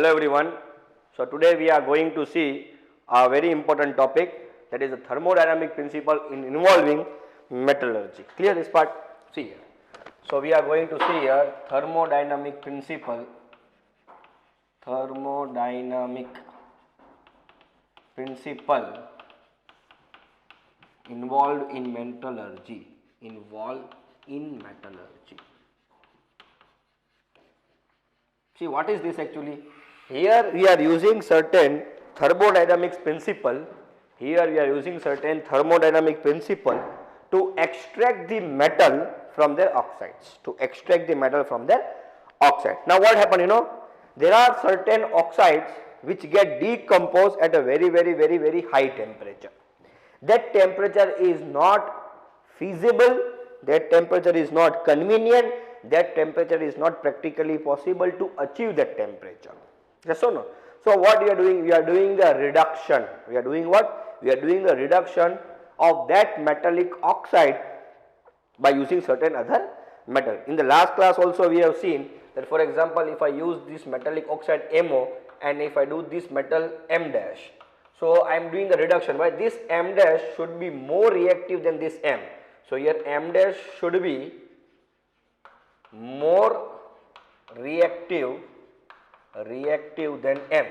Hello everyone. So today we are going to see a very important topic, that is the thermodynamic principle in involving metallurgy. Clear this part? See here. So we are going to see here thermodynamic principle involved in metallurgy. See, what is this actually? Here we are using certain thermodynamics principle. To extract the metal from their oxides. Now what happened? There are certain oxides which get decomposed at a very high temperature. That temperature is not feasible, that temperature is not convenient, that temperature is not practically possible to achieve that temperature. Yes or no? So what we are doing? We are doing the reduction. We are doing what? We are doing the reduction of that metallic oxide by using certain other metal. In the last class also we have seen that, for example, if I use this metallic oxide MO and if I do this metal M dash, so I am doing the reduction. Why? This M dash should be more reactive than this M. So here M dash should be more reactive than M.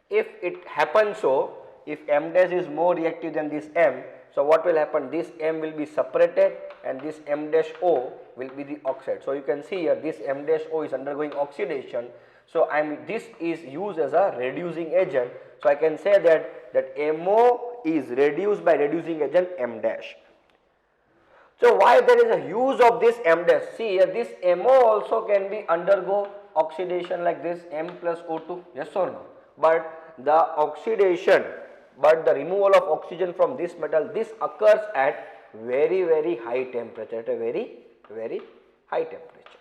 If it happens so, if M dash is more reactive than this M, so what will happen? This M will be separated and this M dash O will be the oxide. So you can see here this M dash O is undergoing oxidation. So this is used as a reducing agent. So I can say that MO is reduced by reducing agent M dash. So why there is a use of this M dash? See here, this MO also can be undergo oxidation like this, M plus O2, yes or no? But the removal of oxygen from this metal, this occurs at very high temperature, at a very high temperature.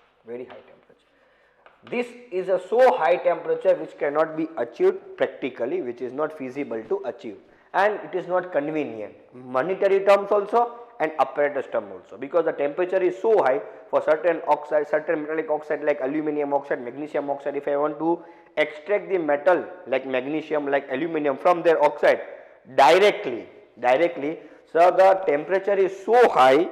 This is a so high temperature which cannot be achieved practically, which is not feasible to achieve, and it is not convenient, monetary terms also and apparatus term also, because the temperature is so high for certain oxide, certain metallic oxide like aluminum oxide, magnesium oxide. If I want to extract the metal like magnesium, like aluminum from their oxide directly, so the temperature is so high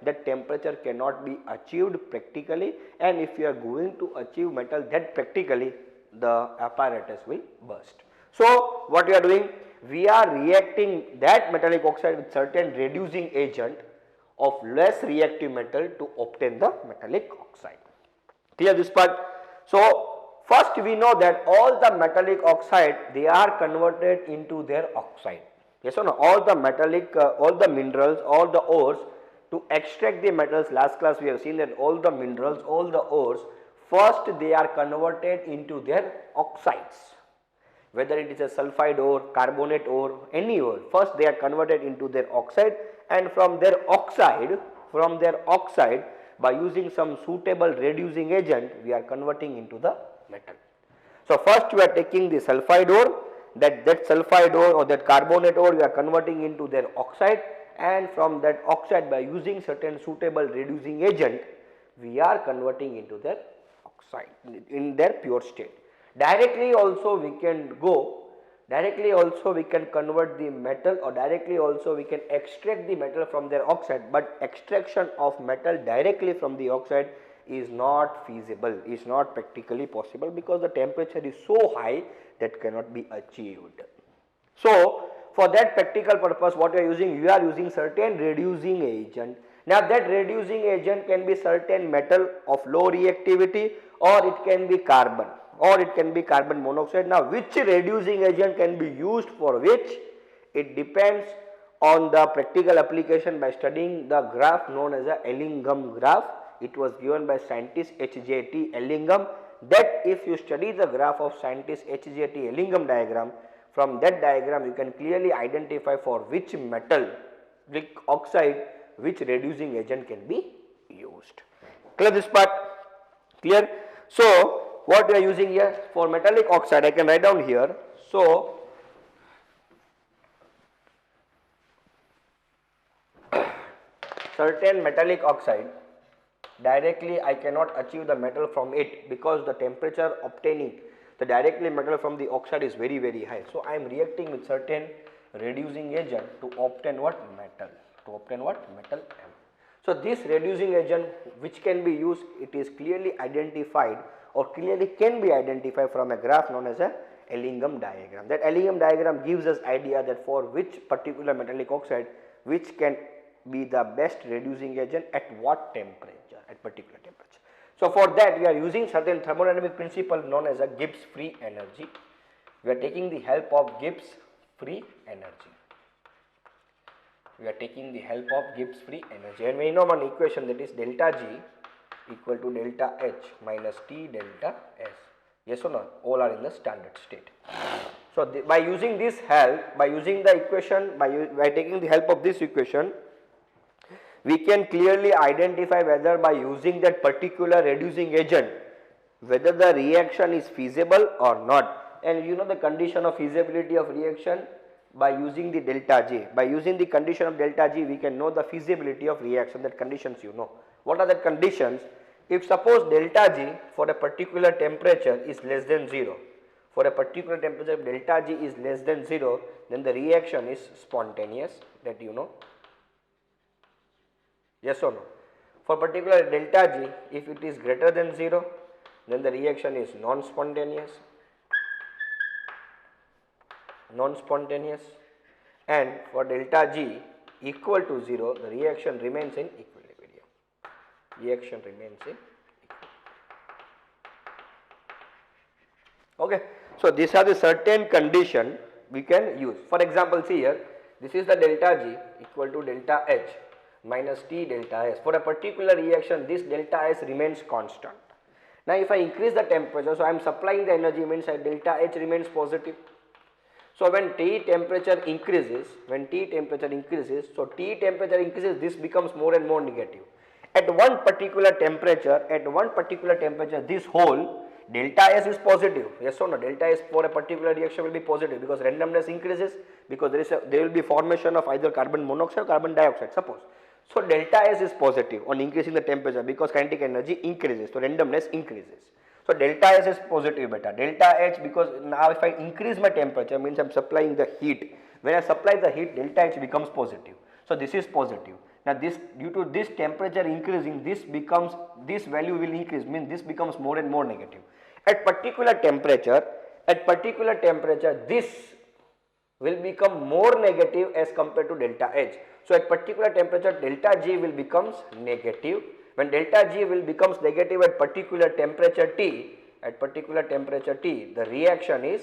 that temperature cannot be achieved practically, and if you are going to achieve metal that practically, the apparatus will burst. So what we are doing? We are reacting that metallic oxide with certain reducing agent of less reactive metal to obtain the metallic oxide. Clear this part? So first we know that all the metallic oxide, they are converted into their oxide. Yes or no? All the metallic, all the minerals, all the ores, to extract the metals, last class we have seen that all the minerals, all the ores, first they are converted into their oxides. Whether it is a sulfide ore, carbonate ore, any ore, first they are converted into their oxide, and from their oxide, by using some suitable reducing agent, we are converting into the metal. So first we are taking the sulfide ore, that sulfide ore or that carbonate ore we are converting into their oxide, and from that oxide, by using certain suitable reducing agent, we are converting into their oxide in their pure state. Directly also we can convert the metal, or directly also we can extract the metal from their oxide, but extraction of metal directly from the oxide is not feasible, is not practically possible, because the temperature is so high that cannot be achieved. So for that practical purpose, what we are using? We are using certain reducing agent. Now that reducing agent can be certain metal of low reactivity, or it can be carbon, or it can be carbon monoxide. Now which reducing agent can be used for which? It depends on the practical application by studying the graph known as the Ellingham graph. It was given by scientist H.J.T. Ellingham. That if you study the graph of scientist H.J.T. Ellingham diagram, from that diagram you can clearly identify for which metal, like oxide, which reducing agent can be used. Clear this part? Clear? So what we are using here for metallic oxide, I can write down here. So certain metallic oxide directly I cannot achieve the metal from it because the temperature obtaining the directly metal from the oxide is very high. So I am reacting with certain reducing agent to obtain what? Metal. To obtain what? Metal M. So this reducing agent which can be used, it is clearly identified or clearly can be identified from a graph known as a Ellingham diagram. That Ellingham diagram gives us idea that for which particular metallic oxide which can be the best reducing agent at what temperature, at particular temperature. So for that we are using certain thermodynamic principle known as a Gibbs free energy. We are taking the help of Gibbs free energy. We are taking the help of Gibbs free energy, and we know one equation, that is delta G equal to delta H minus T delta S. Yes or no? All are in the standard state. So by using this help, by using the equation, by taking the help of this equation, we can clearly identify whether by using that particular reducing agent, whether the reaction is feasible or not. And you know the condition of feasibility of reaction by using the delta G. By using the condition of delta G, we can know the feasibility of reaction. That conditions you know. What are the conditions? If suppose delta G for a particular temperature is less than 0, for a particular temperature delta G is less than 0, then the reaction is spontaneous, that you know. Yes or no? For particular delta G, if it is greater than 0, then the reaction is non-spontaneous. Non-spontaneous, and for delta G equal to 0, the reaction remains in equilibrium. Reaction remains in equilibrium. Okay. So these are the certain condition we can use. For example, see here, this is the delta G equal to delta H minus T delta S. For a particular reaction, this delta S remains constant. Now if I increase the temperature, so I am supplying the energy, means that delta H remains positive. So when T temperature increases, so T temperature increases, this becomes more and more negative. At one particular temperature, this whole delta S is positive. Yes or no? Delta S for a particular reaction will be positive because randomness increases, because there will be formation of either carbon monoxide or carbon dioxide, suppose. So delta S is positive on increasing the temperature because kinetic energy increases, so randomness increases. So delta S is positive beta. Delta H, because now if I increase my temperature, means I am supplying the heat. When I supply the heat, delta H becomes positive. So this is positive. Now this, due to this temperature increasing, this value will increase, means this becomes more and more negative. At particular temperature, this will become more negative as compared to delta H. So at particular temperature, delta G will becomes negative. When delta G will becomes negative at particular temperature T, the reaction is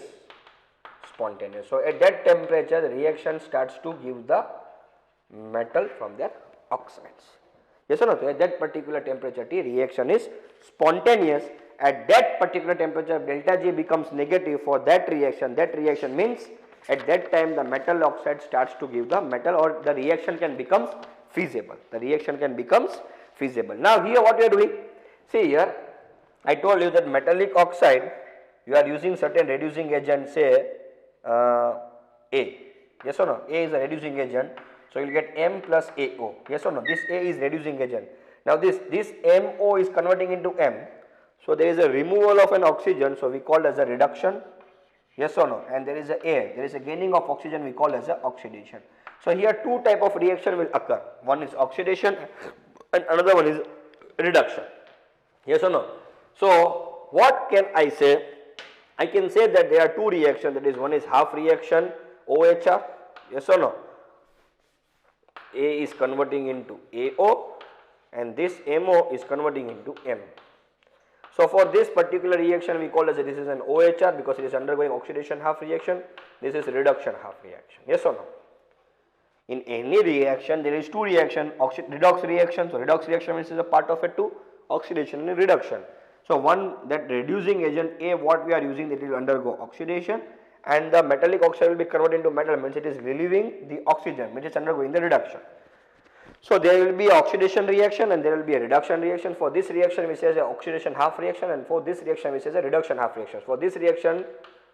spontaneous. So at that temperature, the reaction starts to give the metal from their oxides. Yes or no? So at that particular temperature T, reaction is spontaneous. At that particular temperature, delta G becomes negative for that reaction. That reaction means at that time the metal oxide starts to give the metal, or the reaction can becomes feasible. Now here what we are doing? See here, I told you that metallic oxide, you are using certain reducing agent, say A. Yes or no? A is a reducing agent. So you will get M plus AO. Yes or no? This A is reducing agent. Now this MO is converting into M. So there is a removal of an oxygen, so we call as a reduction. Yes or no? And there is a air, there is a gaining of oxygen, we call as a oxidation. So here two type of reaction will occur. One is oxidation and another one is reduction. Yes or no? So what can I say? I can say that there are two reactions, that is, one is half reaction OHR. Yes or no? A is converting into AO and this MO is converting into M. So for this particular reaction we call as this is an OHR because it is undergoing oxidation half reaction. This is reduction half reaction. Yes or no? In any reaction there is two reaction, redox reaction. So redox reaction means is a part of it too, oxidation and reduction. So one, that reducing agent A, what we are using, it will undergo oxidation, and the metallic oxide will be converted into metal, means it is relieving the oxygen, which is undergoing the reduction. So there will be oxidation reaction and there will be a reduction reaction. For this reaction we say as a oxidation half reaction, and for this reaction we say as a reduction half reaction. For this reaction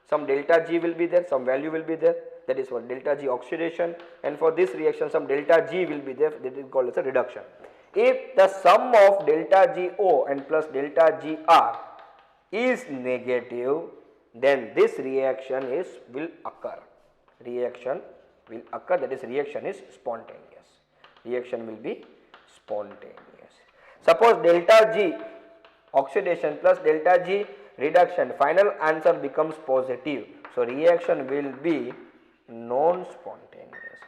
some delta G will be there, some value will be there, that is for delta G oxidation, and for this reaction some delta G will be there, that is called as a reduction. If the sum of delta GO and plus delta GR is negative, then this reaction will occur. Reaction will occur, that is reaction is spontaneous. Reaction will be spontaneous. Suppose delta G oxidation plus delta G reduction, final answer becomes positive. So reaction will be non-spontaneous.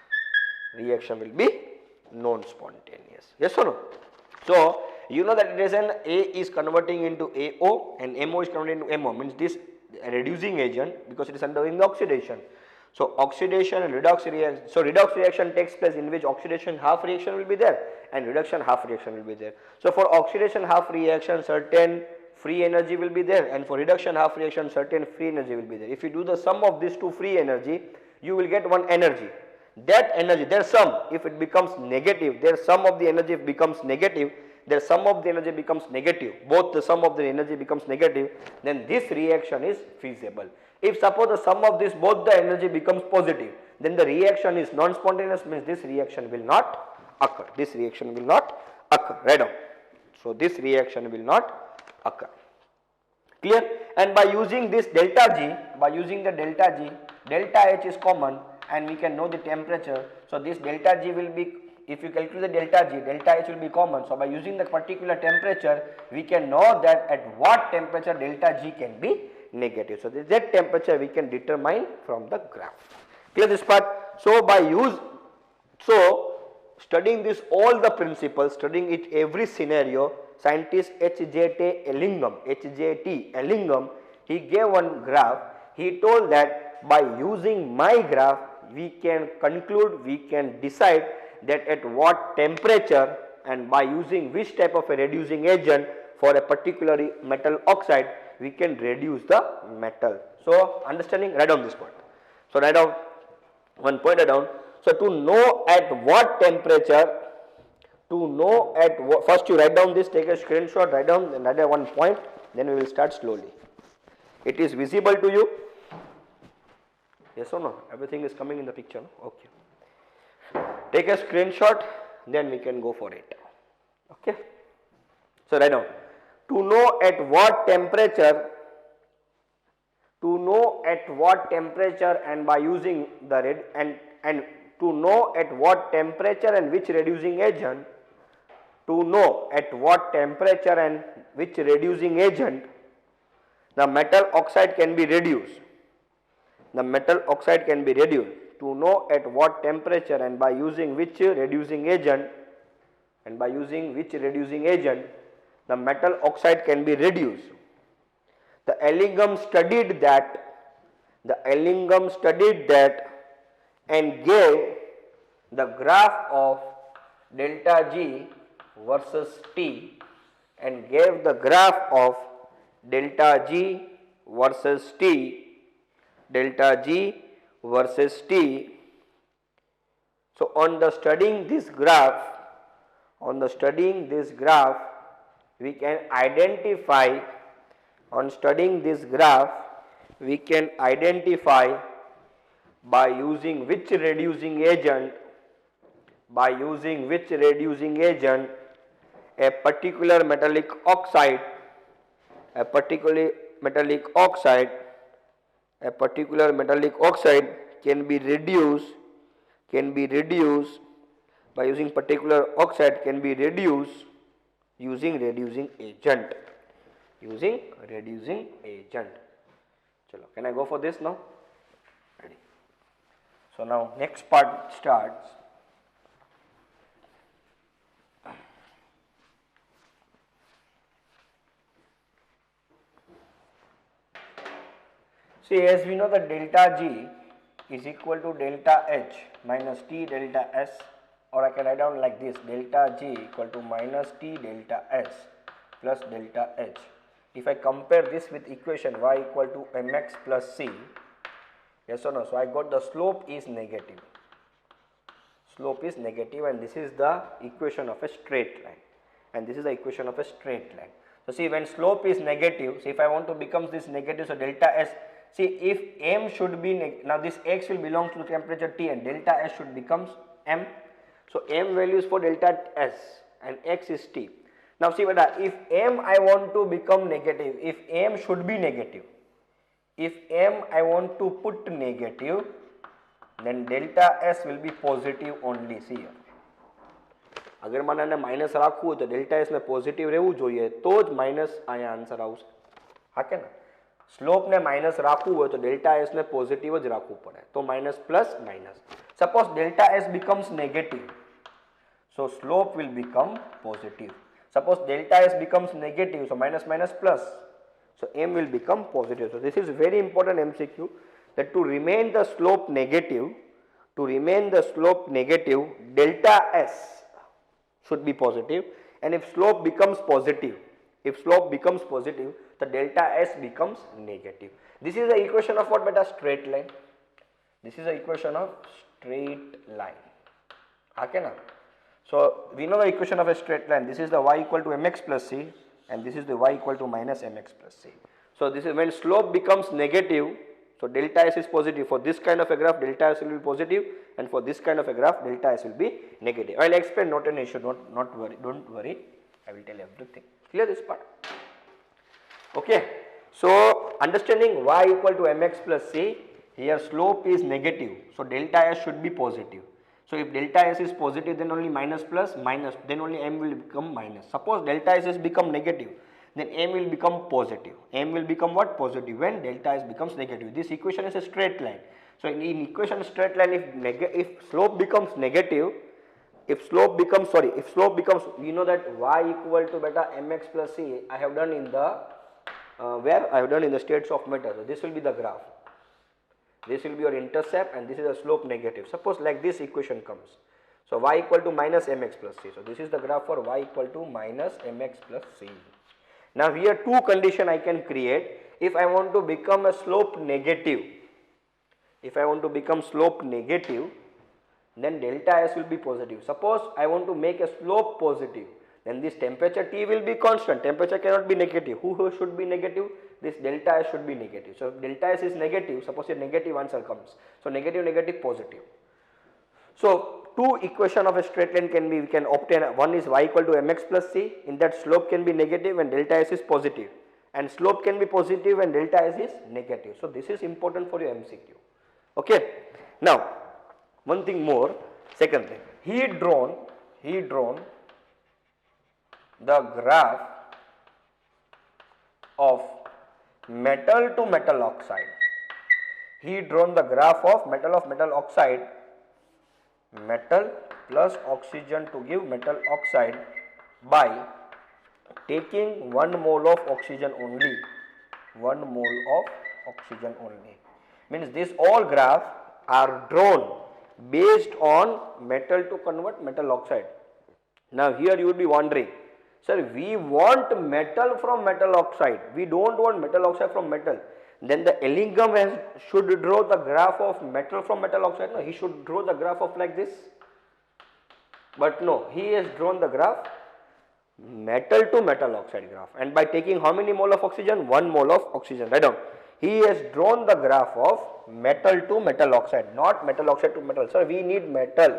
Reaction will be non-spontaneous. Yes or no? So you know that it is an A is converting into AO and MO is converting into MO, means this reducing agent, because it is undergoing the oxidation. So oxidation and redox reaction. So redox reaction takes place in which oxidation half reaction will be there and reduction half reaction will be there. So for oxidation half reaction certain free energy will be there, and for reduction half reaction certain free energy will be there. If you do the sum of these two free energy, you will get one energy. That energy, their sum, if it becomes negative, their sum of the energy becomes negative, their sum of the energy becomes negative, both the sum of the energy becomes negative, then this reaction is feasible. If suppose the sum of this both the energy becomes positive, then the reaction is non-spontaneous, means this reaction will not occur. This reaction will not occur. Write down. So this reaction will not occur. Clear? And by using this delta G, by using the delta G, delta H is common and we can know the temperature. So this delta G will be, if you calculate the delta G, delta H will be common. So by using the particular temperature, we can know that at what temperature delta G can be negative. So that temperature we can determine from the graph. Clear this part? So by studying this all the principles, studying it every scenario, scientist H.J.T. Ellingham, he gave one graph. He told that by using my graph, we can conclude, we can decide that at what temperature and by using which type of a reducing agent for a particular metal oxide, we can reduce the metal. So understanding, write down this point. So write down one pointer down. So to know at what temperature, first you write down this, take a screenshot, write down another one point, then we will start slowly. It is visible to you? Yes or no? Everything is coming in the picture, no? Okay. Take a screenshot, then we can go for it. Okay. So write down. To know at what temperature, and by using the and to know at what temperature and which reducing agent, the metal oxide can be reduced. To know at what temperature and by using which reducing agent, the metal oxide can be reduced. The Ellingham studied that and gave the graph of delta G versus T, So on studying this graph, we can identify by using which reducing agent a particular metallic oxide can be reduced by using particular oxide can be reduced using reducing agent. Chalo, can I go for this now? Ready. So now next part starts. See, as we know that delta G is equal to delta H minus T delta S, or I can write down like this, delta G equal to minus T delta S plus delta H. If I compare this with equation y equal to mx plus c, yes or no? So I got the slope is negative, and this is the equation of a straight line, So see, when slope is negative, see if I want to become this negative, so delta S, see if m should be, now this x will belong to the temperature T and delta S should becomes m. So m values for delta S and x is t. Now see beta, if m I want to become negative, if m should be negative, if m I want to put negative, then delta s will be positive only. See here, अगर मैंने आने minus રાખવું હોય તો delta S ને positive રહેવું જોઈએ તો જ માઇનસ અહીંયા આન્સર આવશે. હા કે ના? સ્લોપ ને માઇનસ રાખવું હોય તો ડેલ્ટા એસ ને પોઝિટિવ જ રાખવું પડે, તો minus plus minus. Suppose delta S becomes negative, so slope will become positive. Suppose delta s becomes negative, so minus minus plus, so m will become positive. So this is very important MCQ, that to remain the slope negative, delta s should be positive, and if slope becomes positive, the delta s becomes negative. This is the equation of what beta? Straight line. This is the equation of straight line. Okay na? So we know the equation of a straight line. This is the y equal to mx plus c, and this is the y equal to minus mx plus c. So this is when slope becomes negative, so delta s is positive. For this kind of a graph, delta s will be positive, and for this kind of a graph, delta s will be negative. I will explain, not an issue, not worry, don't worry, I will tell everything. Clear this part? Okay, so understanding y equal to mx plus c, here slope is negative, so delta s should be positive. So if delta s is positive, then only minus plus minus, then only m will become minus. Suppose delta s is become negative, then m will become positive. M will become what? Positive when delta s becomes negative. This equation is a straight line. So in equation straight line, if slope becomes negative, if slope becomes, we know that y equal to beta mx plus c, I have done in the where I have done in the states of matter. So this will be the graph. This will be your intercept, and this is a slope negative. Suppose like this equation comes. So y equal to minus mx plus c. So this is the graph for y equal to minus mx plus c. Now here two condition I can create. If I want to become a slope negative, then delta s will be positive. Suppose I want to make a slope positive, then this temperature T will be constant. Temperature cannot be negative. Who should be negative? This delta s should be negative. So if delta s is negative, suppose a negative answer comes. So negative, negative, positive. So two equation of a straight line we can obtain. One is y equal to mx plus c. In that slope can be negative and delta s is positive, and slope can be positive and delta s is negative. So this is important for your MCQ. Okay. Now one thing more. Second thing, he drawn the graph of metal to metal oxide. He drawn the graph of metal oxide, metal plus oxygen to give metal oxide, by taking 1 mole of oxygen only. 1 mole of oxygen only. Means this all graph are drawn based on metal to convert metal oxide. Now here you would be wondering, sir, we want metal from metal oxide, we don't want metal oxide from metal. Then the Ellingham should draw the graph of metal from metal oxide. No, he should draw the graph of like this. But no, he has drawn the graph metal to metal oxide graph, and by taking how many mole of oxygen? 1 mole of oxygen. Write down. He has drawn the graph of metal to metal oxide, not metal oxide to metal. Sir, we need metal.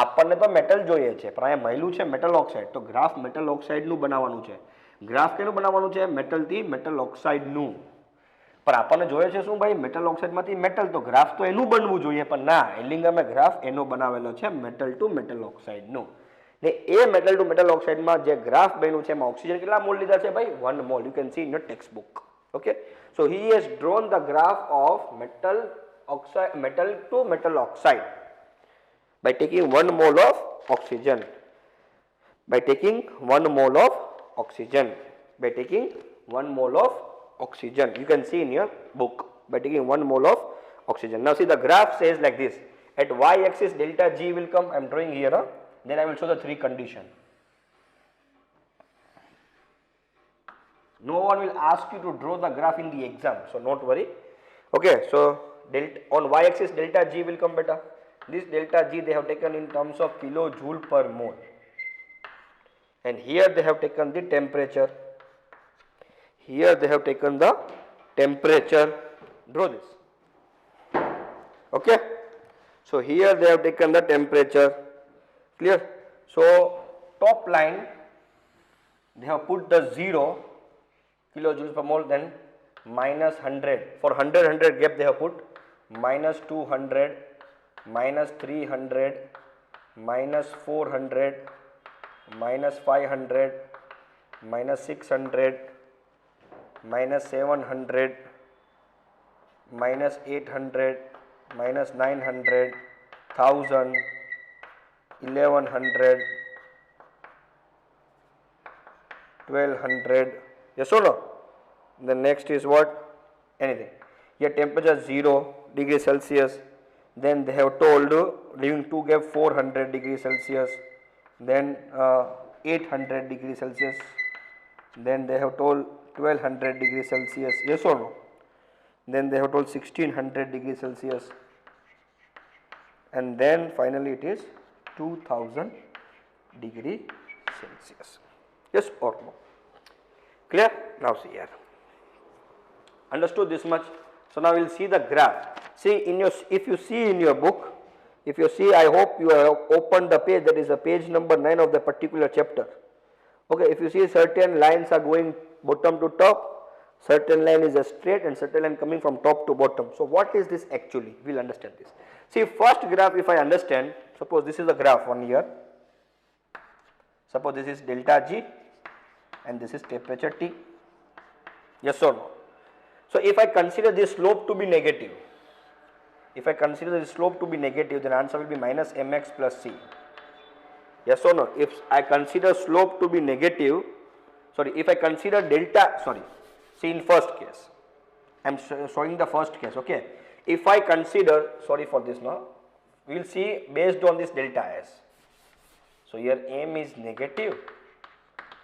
આપણને તો metal જોઈએ છે, પણ અહીંયા મળ્યું છે metal oxide, તો graph metal ઓક્સાઇડનું બનાવવાનું છે. ગ્રાફ કેનું બનાવવાનું છે? મેટલથી મેટલ ઓક્સાઇડનું. પણ આપણને જોઈએ છે શું ભાઈ? મેટલ ઓક્સાઇડમાંથી મેટલ, તો ગ્રાફ તો એનું બનવું જોઈએ, પણ ના, એલિંગમે ગ્રાફ એનો બનાવેલો છે મેટલ ટુ મેટલ ઓક્સાઇડનું. ને એ મેટલ ટુ મેટલ ઓક્સાઇડમાં જે ગ્રાફ બન્યું છે એમાં ઓક્સિજન કેટલા મોલ લીધા છે ભાઈ? 1 mall. You can see in your text book. Okay, so he has drawn the graph of metal to metal oxide by taking 1 mole of oxygen. By taking 1 mole of oxygen. You can see in your book. By taking 1 mole of oxygen. Now see, the graph says like this. At y-axis delta G will come. I am drawing here. Then I will show the 3 conditions. No one will ask you to draw the graph in the exam, so not worry. Okay, so on y-axis delta G will come beta. This delta G they have taken in terms of kilojoule per mole, and here they have taken the temperature. Draw this. Okay, so here they have taken the temperature. Clear? So top line they have put the 0 kilojoules per mole, then minus 100. For 100 gap they have put minus 200, minus 300, minus 400, minus 500, minus 600, minus 700, minus 800, minus 900, 1000, 1100, 1200. Yes or no? The next is what? Anything. Here temperature 0 degrees Celsius. Then they have told leaving 2 gap 400 degrees Celsius. Then 800 degrees Celsius. Then they have told 1200 degrees Celsius. Yes or no? Then they have told 1600 degrees Celsius. And then finally it is 2000 degree Celsius. Yes or no? Clear? Now see here. Understood this much? So now we'll see the graph. See in your, if you see in your book, if you see, I hope you have opened the page, that is a page number 9 of the particular chapter. Okay, if you see certain lines are going bottom to top, certain line is a straight and certain line coming from top to bottom. So what is this actually? We'll understand this. See first graph, if I understand, suppose this is a graph one here. Suppose this is delta G and this is temperature T. Yes or no? So if I consider this slope to be negative, if I consider this slope to be negative, then answer will be minus mx plus c. Yes or no? If I consider slope to be negative, if I consider delta, see in first case, I am showing the first case, okay. If I consider, sorry for this now, we will see based on this delta S. So here m is negative,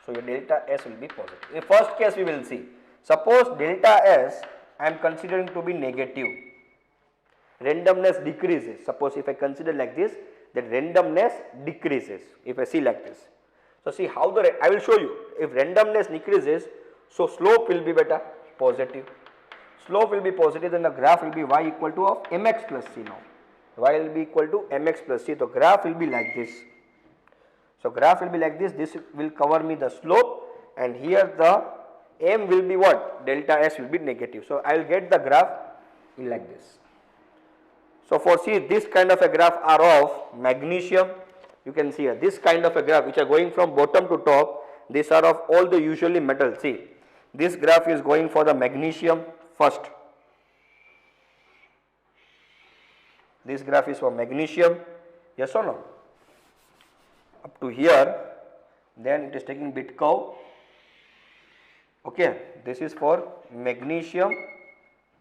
so your delta S will be positive. In first case we will see, suppose delta S I am considering to be negative, randomness decreases. Suppose if I consider like this, that randomness decreases. If I see like this, so see how I will show you. If randomness decreases, so slope will be better, positive. Slope will be positive, then the graph will be y equal to of mx plus c now. Y will be equal to mx plus c. So graph will be like this. So graph will be like this. This will cover me the slope, and here the m will be what? Delta S will be negative. So I will get the graph like this. So for see this kind of a graph are of magnesium. You can see here this kind of a graph which are going from bottom to top. These are of all the usually metal. See this graph is going for the magnesium first. This graph is for magnesium. Yes or no? Up to here, then it is taking bit curve. Okay, this is for magnesium.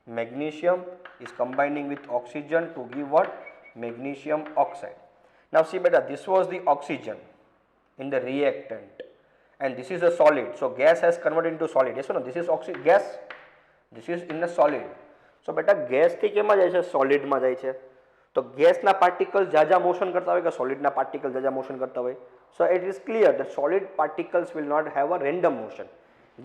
Magnesium is combining with oxygen to give what? Magnesium oxide. Now see beta, this was the oxygen in the reactant and this is a solid. So gas has converted into solid. Yes or no? This is oxygen gas. This is in a solid. So beta gas થી કેમાં જાય છે? Solid માં જાય છે. તો ગેસના particles જાજા મોશન કરતા હોય કે સોલિડના પાર્ટિકલ જાજા મોશન કરતા હોય? So it is clear that solid particles will not have a random motion.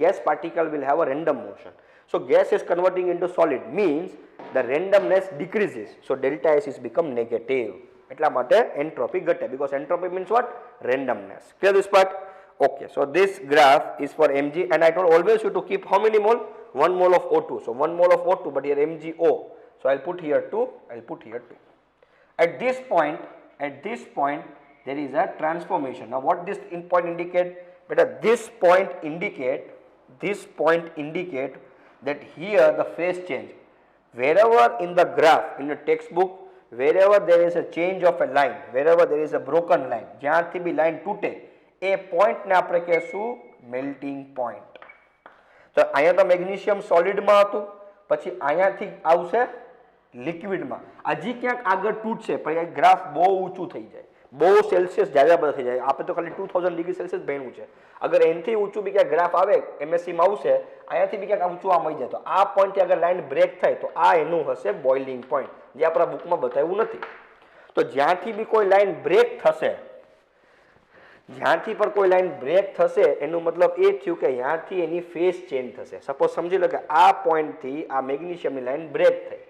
Gas particle will have a random motion. So gas is converting into solid means the randomness decreases. So delta S is become negative. એટલા માટે entropy ઘટે, because entropy means what? Randomness. Clear this part? Okay. So this graph is for Mg, and I told always you to keep how many mole? 1 mole of O2. So 1 mole of O2, but here MgO. So I'll put here 2. I'll put here 2. At this point, there is a transformation. Now what this point indicate? Better this point indicate that here the phase change. Wherever in the graph, in the textbook, wherever there is a change of a line, wherever there is a broken line, જ્યાંથી બી line તૂટે, એ point ને આપણે કહેશું melting point. તો અહીંયા તો magnesium સોલિડમાં હતું, પછી અહીંયાથી આવશે લિક્વિડમાં. હજી ક્યાંક આગળ તૂટશે, પણ એ ગ્રાફ બહુ ઊંચું થઈ જાય, બહુ સેલ્સિયસ જ્યાદા બધા થઈ જાય. આપણે તો ખાલી 2000 ડિગ્રી સેલ્સિયસ ભણ્યું છે. અગર એનથી ઊંચું બી ક્યાંક ગ્રાફ આવે એમએસસીમાં આવશે, અહીંયાથી બી ક્યાંક ઊંચું આમ આવી જાય, તો આ પોઈન્ટથી અગર લાઈન બ્રેક થાય તો આ એનું હશે બોઇલિંગ પોઈન્ટ, જે આપણા બુકમાં બતાવ્યું નથી. તો જ્યાંથી બી કોઈ લાઈન બ્રેક થશે, જ્યાંથી પર કોઈ લાઈન બ્રેક થશે, એનું મતલબ એ થયું કે ત્યાંથી એની ફેઝ ચેન્જ થશે. સપોઝ સમજી લો કે આ પોઈન્ટથી આ મેગ્નેશિયમની લાઈન બ્રેક થઈ,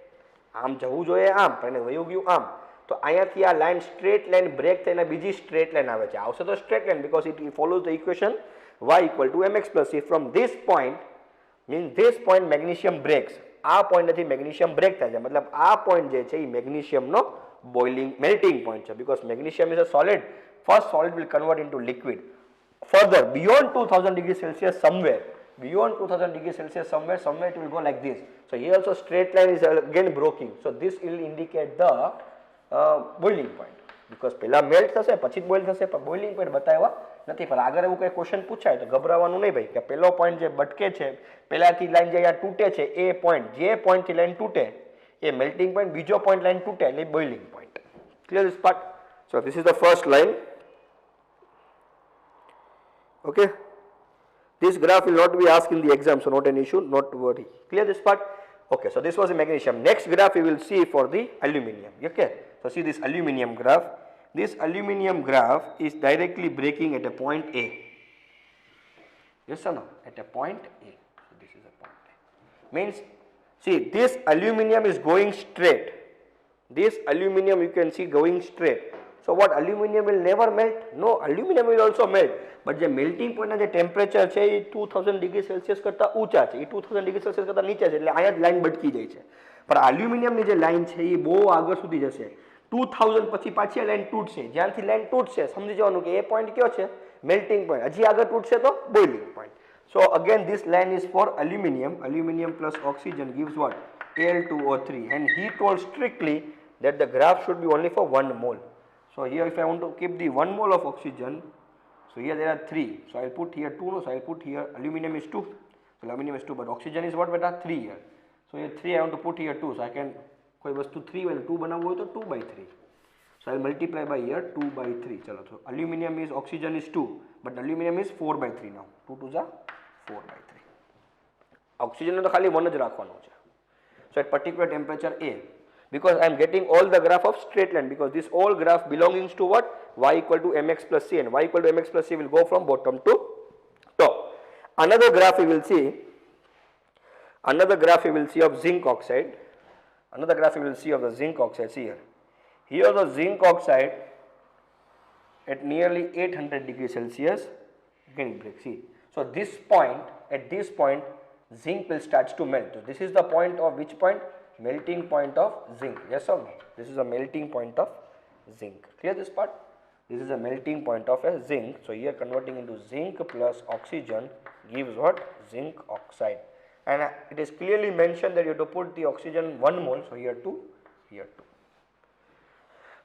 આમ જવું જોઈએ આમ, પણ એને વયું ગયું આમ, તો અહીંયાથી આ લાઈન સ્ટ્રેટ લાઈન બ્રેક થઈને બીજી સ્ટ્રેટ લાઈન આવે છે, આવશે તો straight line because it follows the equation y equal to mx plus c. From this point means this point magnesium breaks. આ પોઈન્ટથી મેગ્નેશિયમ બ્રેક થાય છે, મતલબ આ પોઈન્ટ જે છે એ મેગ્નેશિયમનો બોઇલિંગ મેલ્ટિંગ પોઈન્ટ છે because magnesium is a solid. First solid will convert into liquid. Further beyond 2000 degrees Celsius somewhere, beyond 2000 degrees Celsius somewhere it will go like this. So here also straight line is again breaking. So this will indicate the boiling point because પહેલા melt થશે પછી boil થશે, પણ boiling point બતાવ્યા નથી. પણ આગળ એવું કંઈ ક્વેશ્ચન પૂછાય તો ગભરાવાનું નહીં ભાઈ, કે પહેલો પોઈન્ટ જે બટકે છે, પહેલાથી લાઈન જે અહીંયા તૂટે છે એ પોઈન્ટ, જે પોઈન્ટથી લાઈન તૂટે એ મેલ્ટિંગ પોઈન્ટ, બીજો પોઈન્ટ લાઈન તૂટે એટલે boiling point. Clear this part? So this is the first line. Okay, this graph will not be asked in the exam, so not an issue, not to worry. Clear this part? Okay, so this was the magnesium. Next graph we will see for the aluminium. Okay, so see this aluminium graph. This aluminium graph is directly breaking at a point A. Yes or no? At a point A. So this is a point A. Means, see, this aluminium is going straight. This aluminium you can see going straight. So what, aluminium will never melt? No, aluminium will also melt. But the melting point ના જે temperature છે એ 2000 degree Celsius કરતાં ઊંચા છે, એ 2000 degree Celsius કરતાં નીચે છે, એટલે અહીંયા જ લાઈન બટકી જાય છે. પણ એલ્યુમિનિયમની જે લાઈન છે એ બહુ આગળ સુધી જશે, 2000 પછી પાછી લાઈન તૂટશે. જ્યાંથી લાઈન તૂટશે સમજી જવાનું કે એ પોઈન્ટ કયો છે? Melting point. હજી આગળ તૂટશે તો boiling point. So again this line is four aluminium. Aluminium plus oxygen gives what? Al2O3. And he told strictly that the graph should be only for 1 mole. So here if I want to keep the 1 mole of oxygen, so here there are 3, so I will put here 2, no, so I will put here aluminum is 2, so aluminum is 2, but oxygen is what beta? 3 here. So here 3 I want to put here 2, so I can कोई वस्तु 3 वाले 2 बनाओ हो तो 2 by 3, so I will multiply by here 2 by 3. चलो, so aluminum is, oxygen is 2, but aluminum is 4 by 3 now, 2 to the 4 by 3. Oxygen ने तो खाली 1 જ રાખવાનો છે. So at particular temperature A, because I am getting all the graph of straight line, because this all graph belongs to what? Y equal to mx plus c, and y equal to mx plus c will go from bottom to top. Another graph we will see of zinc oxide. Another graph we will see of the zinc oxide. See here. Here the zinc oxide at nearly 800 degrees Celsius getting break. See. So this point, at this point, zinc will start to melt. So this is the point of which point? Melting point of zinc. Yes or no? This is a melting point of zinc. Clear this part? This is a melting point of a zinc. So here converting into zinc plus oxygen gives what? Zinc oxide. And it is clearly mentioned that you have to put the oxygen 1 mole. So here 2, here 2.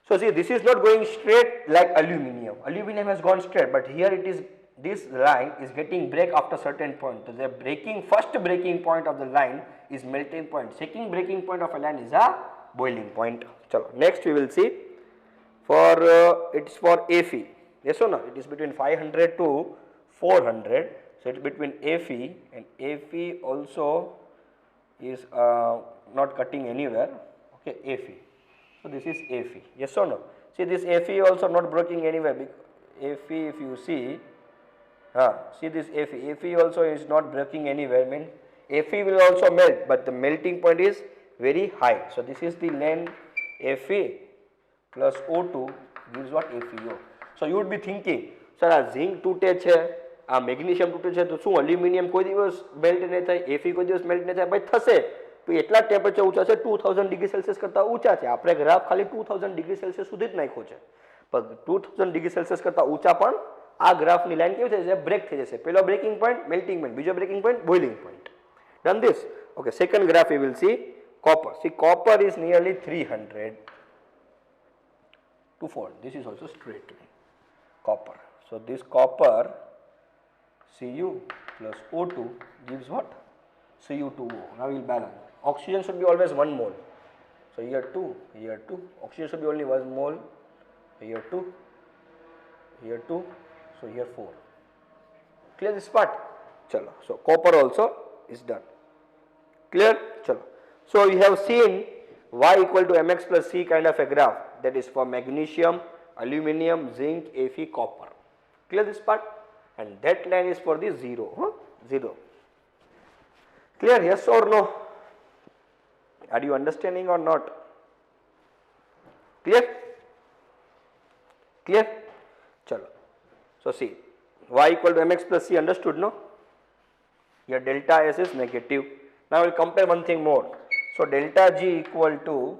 So see, this is not going straight like aluminum. Aluminum has gone straight, but here it is, this line is getting break after certain point. So the first breaking point of the line is melting point. Second breaking point of a line is a boiling point. Chalo, next we will see for it's for Fe. Yes or no? It is between 500 to 400. So it's between Fe, and Fe also is not cutting anywhere. Okay, Fe. So this is Fe. Yes or no? See, this Fe also not breaking anywhere. Fe, if you see, see this Fe. Fe also is not breaking anywhere. Means Fe will also melt, but the melting point is very high. So this is the length Fe plus O2 gives what? FeO. So you would be thinking, sir, આ zinc તૂટે છે, આ magnesium તૂટે છે, તો શું aluminium કોઈ દિવસ મેલ્ટ નહીં થાય? Fe કોઈ દિવસ મેલ્ટ નહીં થાય? ભાઈ થશે. તો એટલા ટેમ્પરેચર ઊંચા છે, 2000 ડિગ્રી સેલ્સિયસ કરતાં ઊંચા છે. આપણે ગ્રાફ ખાલી 2000 ડિગ્રી સેલ્સિયસ સુધી જ નાખ્યો છે, પણ 2000 ડિગ્રી સેલ્સિયસ કરતાં ઊંચા પણ આ ગ્રાફની લાઈન કેવી થઈ જશે? બ્રેક થઈ જશે. પહેલો બ્રેકિંગ પોઈન્ટ મેલ્ટિંગ પોઈન્ટ, બીજો breaking point boiling point. Done this? Okay, second graph we will see copper. See, copper is nearly 300 to 4. This is also straight line. Copper. So this copper Cu plus O2 gives what? Cu2O. Now we will balance. Oxygen should be always 1 mole. So here 2, here 2. Oxygen should be only 1 mole. Here 2, here 2. So here 4. Clear this part? Chalo. So copper also is done. Clear? Chalo. So you have seen y equal to mx plus c kind of a graph, that is for magnesium, aluminum, zinc, Fe, copper. Clear this part? And that line is for the 0. 0. Clear? Yes or no? Are you understanding or not? Clear? Chalo. So see, y equal to mx plus c, understood, no? Here delta s is negative. Now we'll compare one thing more. So delta g equal to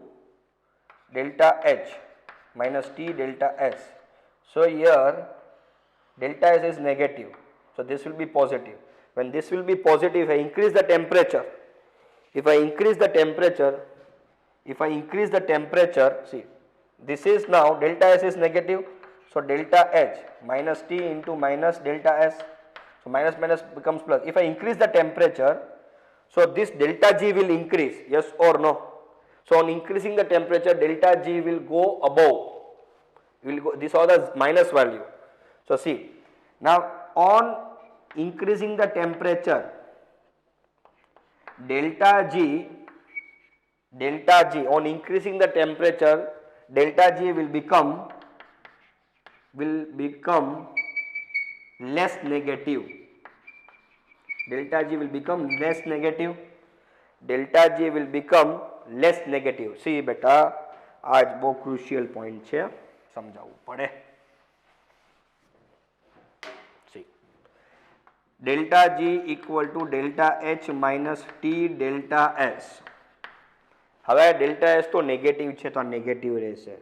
delta h minus t delta s. So here delta s is negative. So this will be positive. When this will be positive, if I increase the temperature, see, this is now delta s is negative. So delta h minus t into minus delta s. So minus minus becomes plus. If I increase the temperature, so this delta g will increase, yes or no? So on increasing the temperature, delta g will go above. This is the minus value. So see, now on increasing the temperature, delta g on increasing the temperature, delta g will become less negative. Delta g will become less negative. See beta, आज बहुत crucial point છે, સમજાવવું પડે. See, delta g equal to delta h minus t delta s. હવે delta s તો negative છે તો negative રહેશે,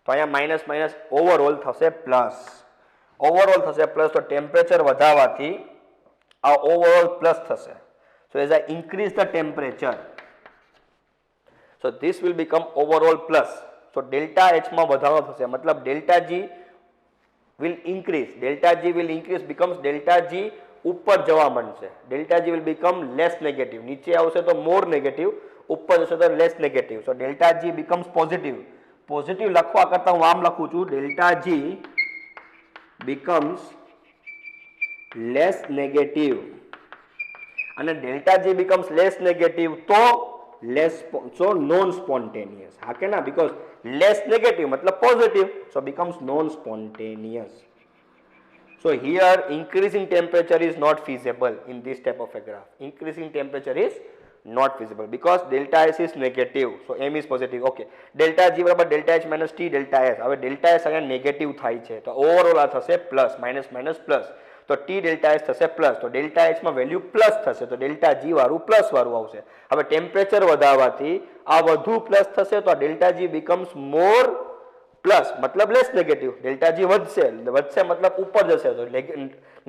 તો અહીંયા માઇનસ માઇનસ ઓવરઓલ થશે પ્લસ. તો ટેમ્પરેચર વધારવાથી આ ઓવરઓલ પ્લસ થશે. So as I increase the temperature, so this will become overall plus. So delta h માં વધારો થશે, મતલબ delta g will increase becomes delta g ઉપર જવા માંડશે. delta g will become less negative. નીચે આવશે તો more negative, ઉપર જશે તો less negative. So delta g becomes positive. લખવા કરતા હું આમ લખું છું, delta g becomes less negative. અને delta g becomes less negative તો non spontaneous. હા કે ના? because less negative मतलब positive, so becomes non spontaneous. So here increasing temperature is not feasible in this type of a graph. Increasing temperature is not feasible because delta s is negative, so m is positive. Okay, delta g બરાબર delta h minus t delta s. હવે delta s અહીંયા negative થાય છે તો overall આ થશે plus, minus minus plus. તો t delta s થશે પ્લસ, તો delta h માં વેલ્યુ પ્લસ થશે, તો delta g વાળું પ્લસ વાળું આવશે. હવે ટેમ્પરેચર વધારવાથી આ વધુ પ્લસ થશે તો delta g becomes more plus, મતલબ લેસ નેગેટિવ. delta g વધશે મતલબ ઉપર જશે, તો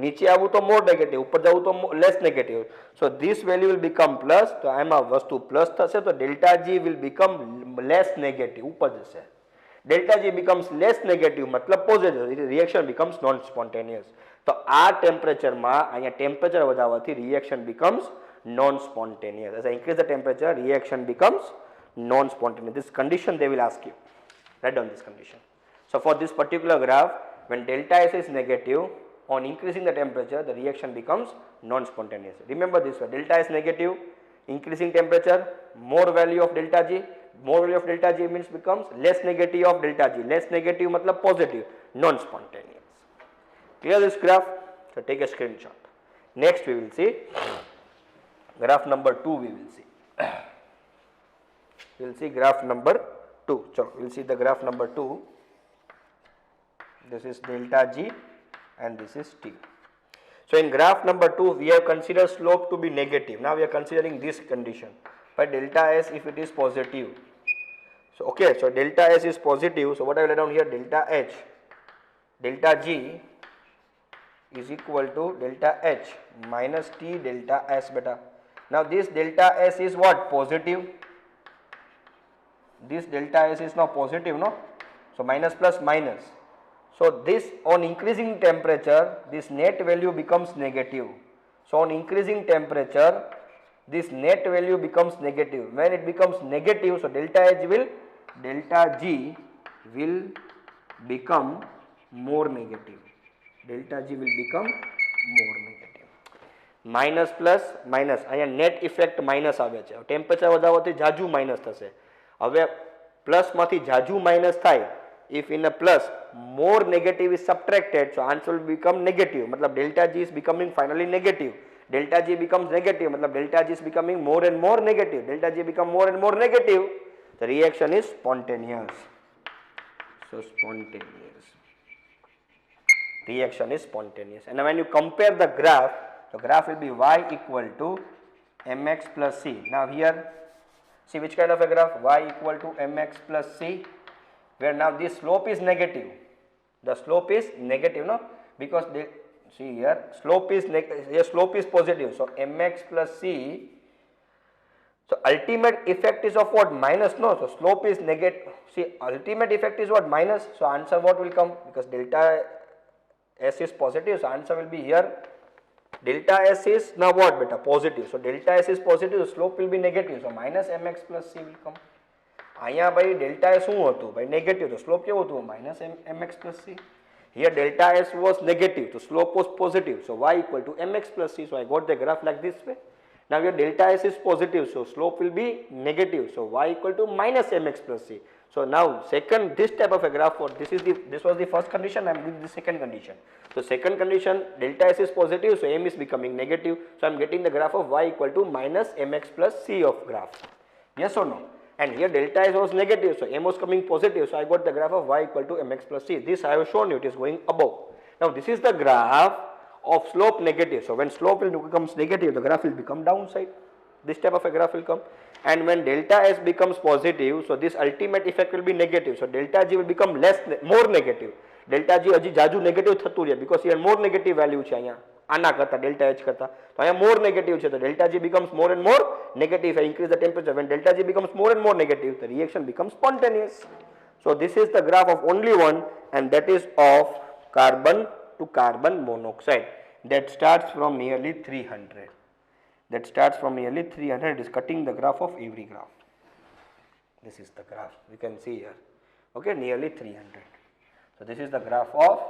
નીચે આવવું તો મોર નેગેટિવ, ઉપર જવું તો less negative. So this value will become plus, તો આમાં વસ્તુ પ્લસ થશે તો delta g will become less negative, ઉપર જશે. delta g becomes less negative मतलब positive, reaction becomes non spontaneous. तो आ टेम्परेचर में અહીંયા temperature વધારવાથી reaction becomes non spontaneous. As I increase the temperature, reaction becomes non spontaneous. This condition they will ask you. Write down this condition. So for this particular graph, when delta s is negative, on increasing the temperature, the reaction becomes non spontaneous. Remember this one, delta s negative, increasing temperature, more value of delta g. More value of delta g means becomes less negative of delta g. Less negative matlab positive, non spontaneous. Clear this graph? So take a screenshot. Next we will see graph number 2. We will see graph number 2. So we will see the graph number 2. This is delta g and this is t. So in graph number 2 we have considered slope to be negative. Now we are considering this condition. But delta s if it is positive. So okay, so delta s is positive. So what I will write down here, delta h, delta g is equal to delta h minus t delta s beta. Now this delta s is what? Positive. This delta s is now positive, no? So minus plus minus. So this on increasing temperature, this net value becomes negative. So on increasing temperature, this net value becomes negative. When it becomes negative, so delta g will become more negative. Delta g will become more negative. Minus plus minus, અહીંયા net effect minus આવે છે. Temperature વધારવાથી જાજુ minus થશે. હવે plus માંથી જાજુ minus થાય, if in a plus more negative is subtracted, so answer will become negative. मतलब delta g is becoming finally negative. Delta g becomes negative, मतलब delta g is becoming more and more negative. Delta g become more and more negative. The reaction is spontaneous. So spontaneous. Reaction is spontaneous. And when you compare the graph will be y equal to mx plus c. Now here, see which kind of a graph? Y equal to mx plus c, where now this slope is negative. The slope is negative, no? Because they, see here, slope is positive. So mx plus c. So ultimate effect is of what? Minus, no? So slope is negative. See, ultimate effect is what? Minus. So answer what will come? Because delta s is positive. So answer will be here. Delta s is now what, beta? Positive. So delta s is positive. So slope will be negative. So minus mx plus c will come. અહીંયા ભાઈ delta s શું હતું ભાઈ negative, તો slope કેવું હતું? Minus mx plus c. Here delta s was negative, so slope was positive. So y equal to mx plus c. So I got the graph like this way. Now here delta s is positive, so slope will be negative. So y equal to minus mx plus c. So now second, this type of a graph, or this was the first condition. I am doing the second condition. So second condition, delta s is positive, so m is becoming negative. So I am getting the graph of y equal to minus mx plus c of graph. Yes or no? And here delta s was negative, so m was coming positive, so I got the graph of y equal to mx plus c. This I have shown you, it is going above. Now this is the graph of slope negative. So when slope becomes negative, the graph will become downside. This type of a graph will come. And when delta s becomes positive, so this ultimate effect will be negative. So delta g will become more negative. Delta g હજી જાજુ negative થતું રહે, because here more negative value છે અહીંયા આના કરતા delta h કરતા, તો અહીંયા more negative છે, તો delta g becomes more and more negative. If I increase the temperature, when delta g becomes more and more negative, the reaction becomes spontaneous. So this is the graph of only one, and that is of carbon to carbon monoxide. That starts from nearly 300. That starts from nearly 300. It is cutting the graph of every graph. This is the graph. You can see here. Okay, nearly 300. So this is the graph of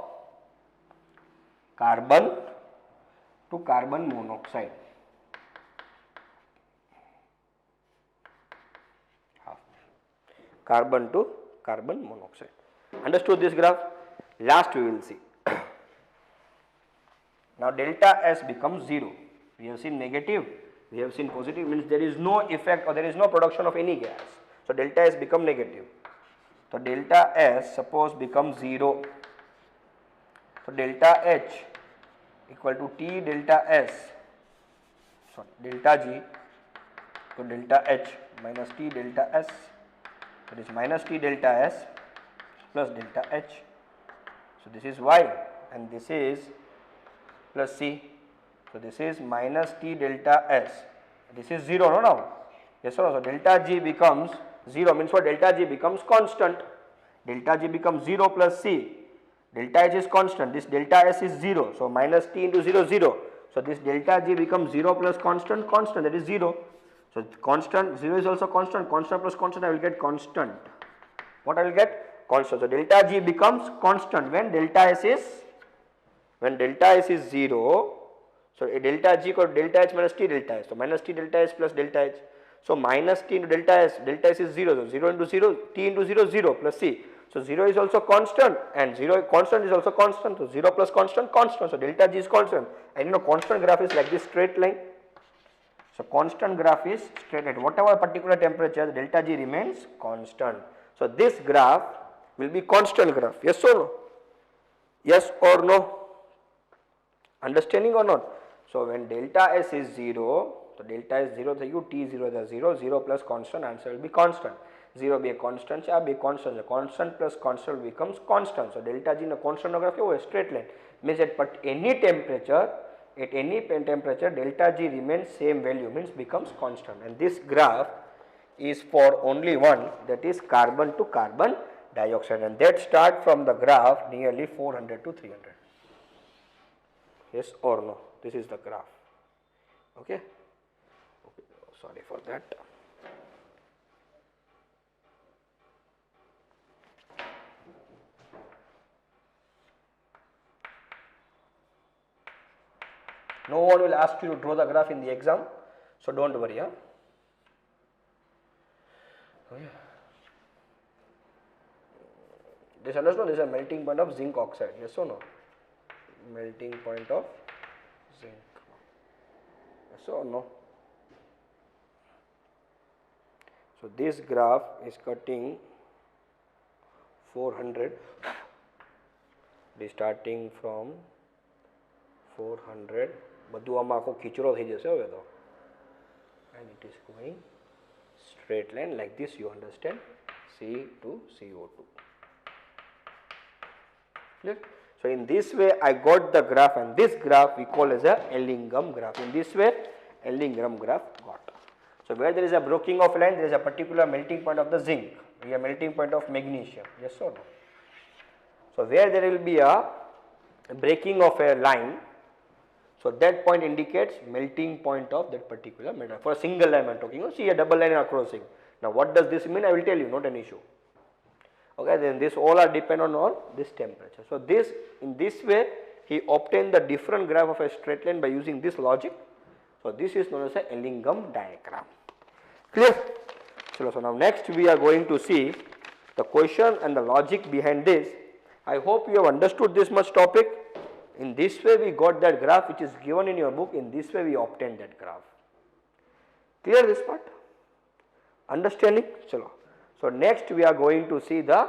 carbon to carbon monoxide. Carbon to carbon monoxide. Understood this graph? Last we will see. Now delta S becomes 0. We have seen negative, we have seen positive, means there is no effect or there is no production of any gas. So delta S become negative. So delta S suppose becomes 0. So delta H equal to T delta S. So delta G to delta H minus T delta S. That is minus T delta S plus delta H. So this is Y and this is plus C. So this is minus T delta S. This is 0, no, now. Yes or no? So delta G becomes 0, means what? Delta G becomes constant. Delta G becomes 0 plus C. Delta H is constant. This delta S is 0. So minus T into 0, 0. So this delta G becomes 0 plus constant, constant. That is 0. So constant, 0 is also constant. Constant plus constant, I will get constant. What I will get? Constant. So delta G becomes constant when delta S is 0. So delta G equal to delta H minus T delta S. So minus T delta S plus delta H. So minus T into delta S is 0. So 0 into 0, T into 0, 0 plus C. So 0 is also constant and 0 constant is also constant. So 0 plus constant, constant. So delta G is constant. And you know constant graph is like this straight line. So constant graph is straight at whatever particular temperature, the delta G remains constant. So this graph will be constant graph. Yes or no? Yes or no? Understanding or not? So when delta S is 0, so delta S 0 to you, T 0 is 0, 0 plus constant, answer will be constant. 0 be a constant, be a constant. So constant plus constant becomes constant. So delta G in a constant graph is straight line. Means at any temperature, delta G remains same value, means becomes constant. And this graph is for only one, that is carbon to carbon dioxide, and that start from the graph nearly 400 to 300. Yes or no? This is the graph. Okay. Sorry for that. No one will ask you to draw the graph in the exam, so don't worry. Huh? Oh, yeah. This understood? This is a melting point of zinc oxide. Yes or no? Melting point of zinc. Yes or no? So this graph is cutting 400 starting from 400 બધું આમાં આખો ખીચડો થઈ જશે હવે તો, and it is going straight line like this, you understand, C to CO2. Clear? So in this way I got the graph, and this graph we call as a Ellingham graph. In this way Ellingham graph got. So where there is a breaking of line, there is a particular melting point of the zinc, a melting point of magnesium, yes or no? So where there will be a breaking of a line, so that point indicates melting point of that particular metal. For a single line I am talking, see a double line are crossing. Now what does this mean? I will tell you, not an issue. Okay, then this all are depend on all this temperature. So this, in this way he obtained the different graph of a straight line by using this logic. So this is known as a Ellingham diagram. Clear? So now next we are going to see the question and the logic behind this. I hope you have understood this much topic. In this way we got that graph which is given in your book. In this way we obtained that graph. Clear this part? Understanding? Chalo. So next we are going to see the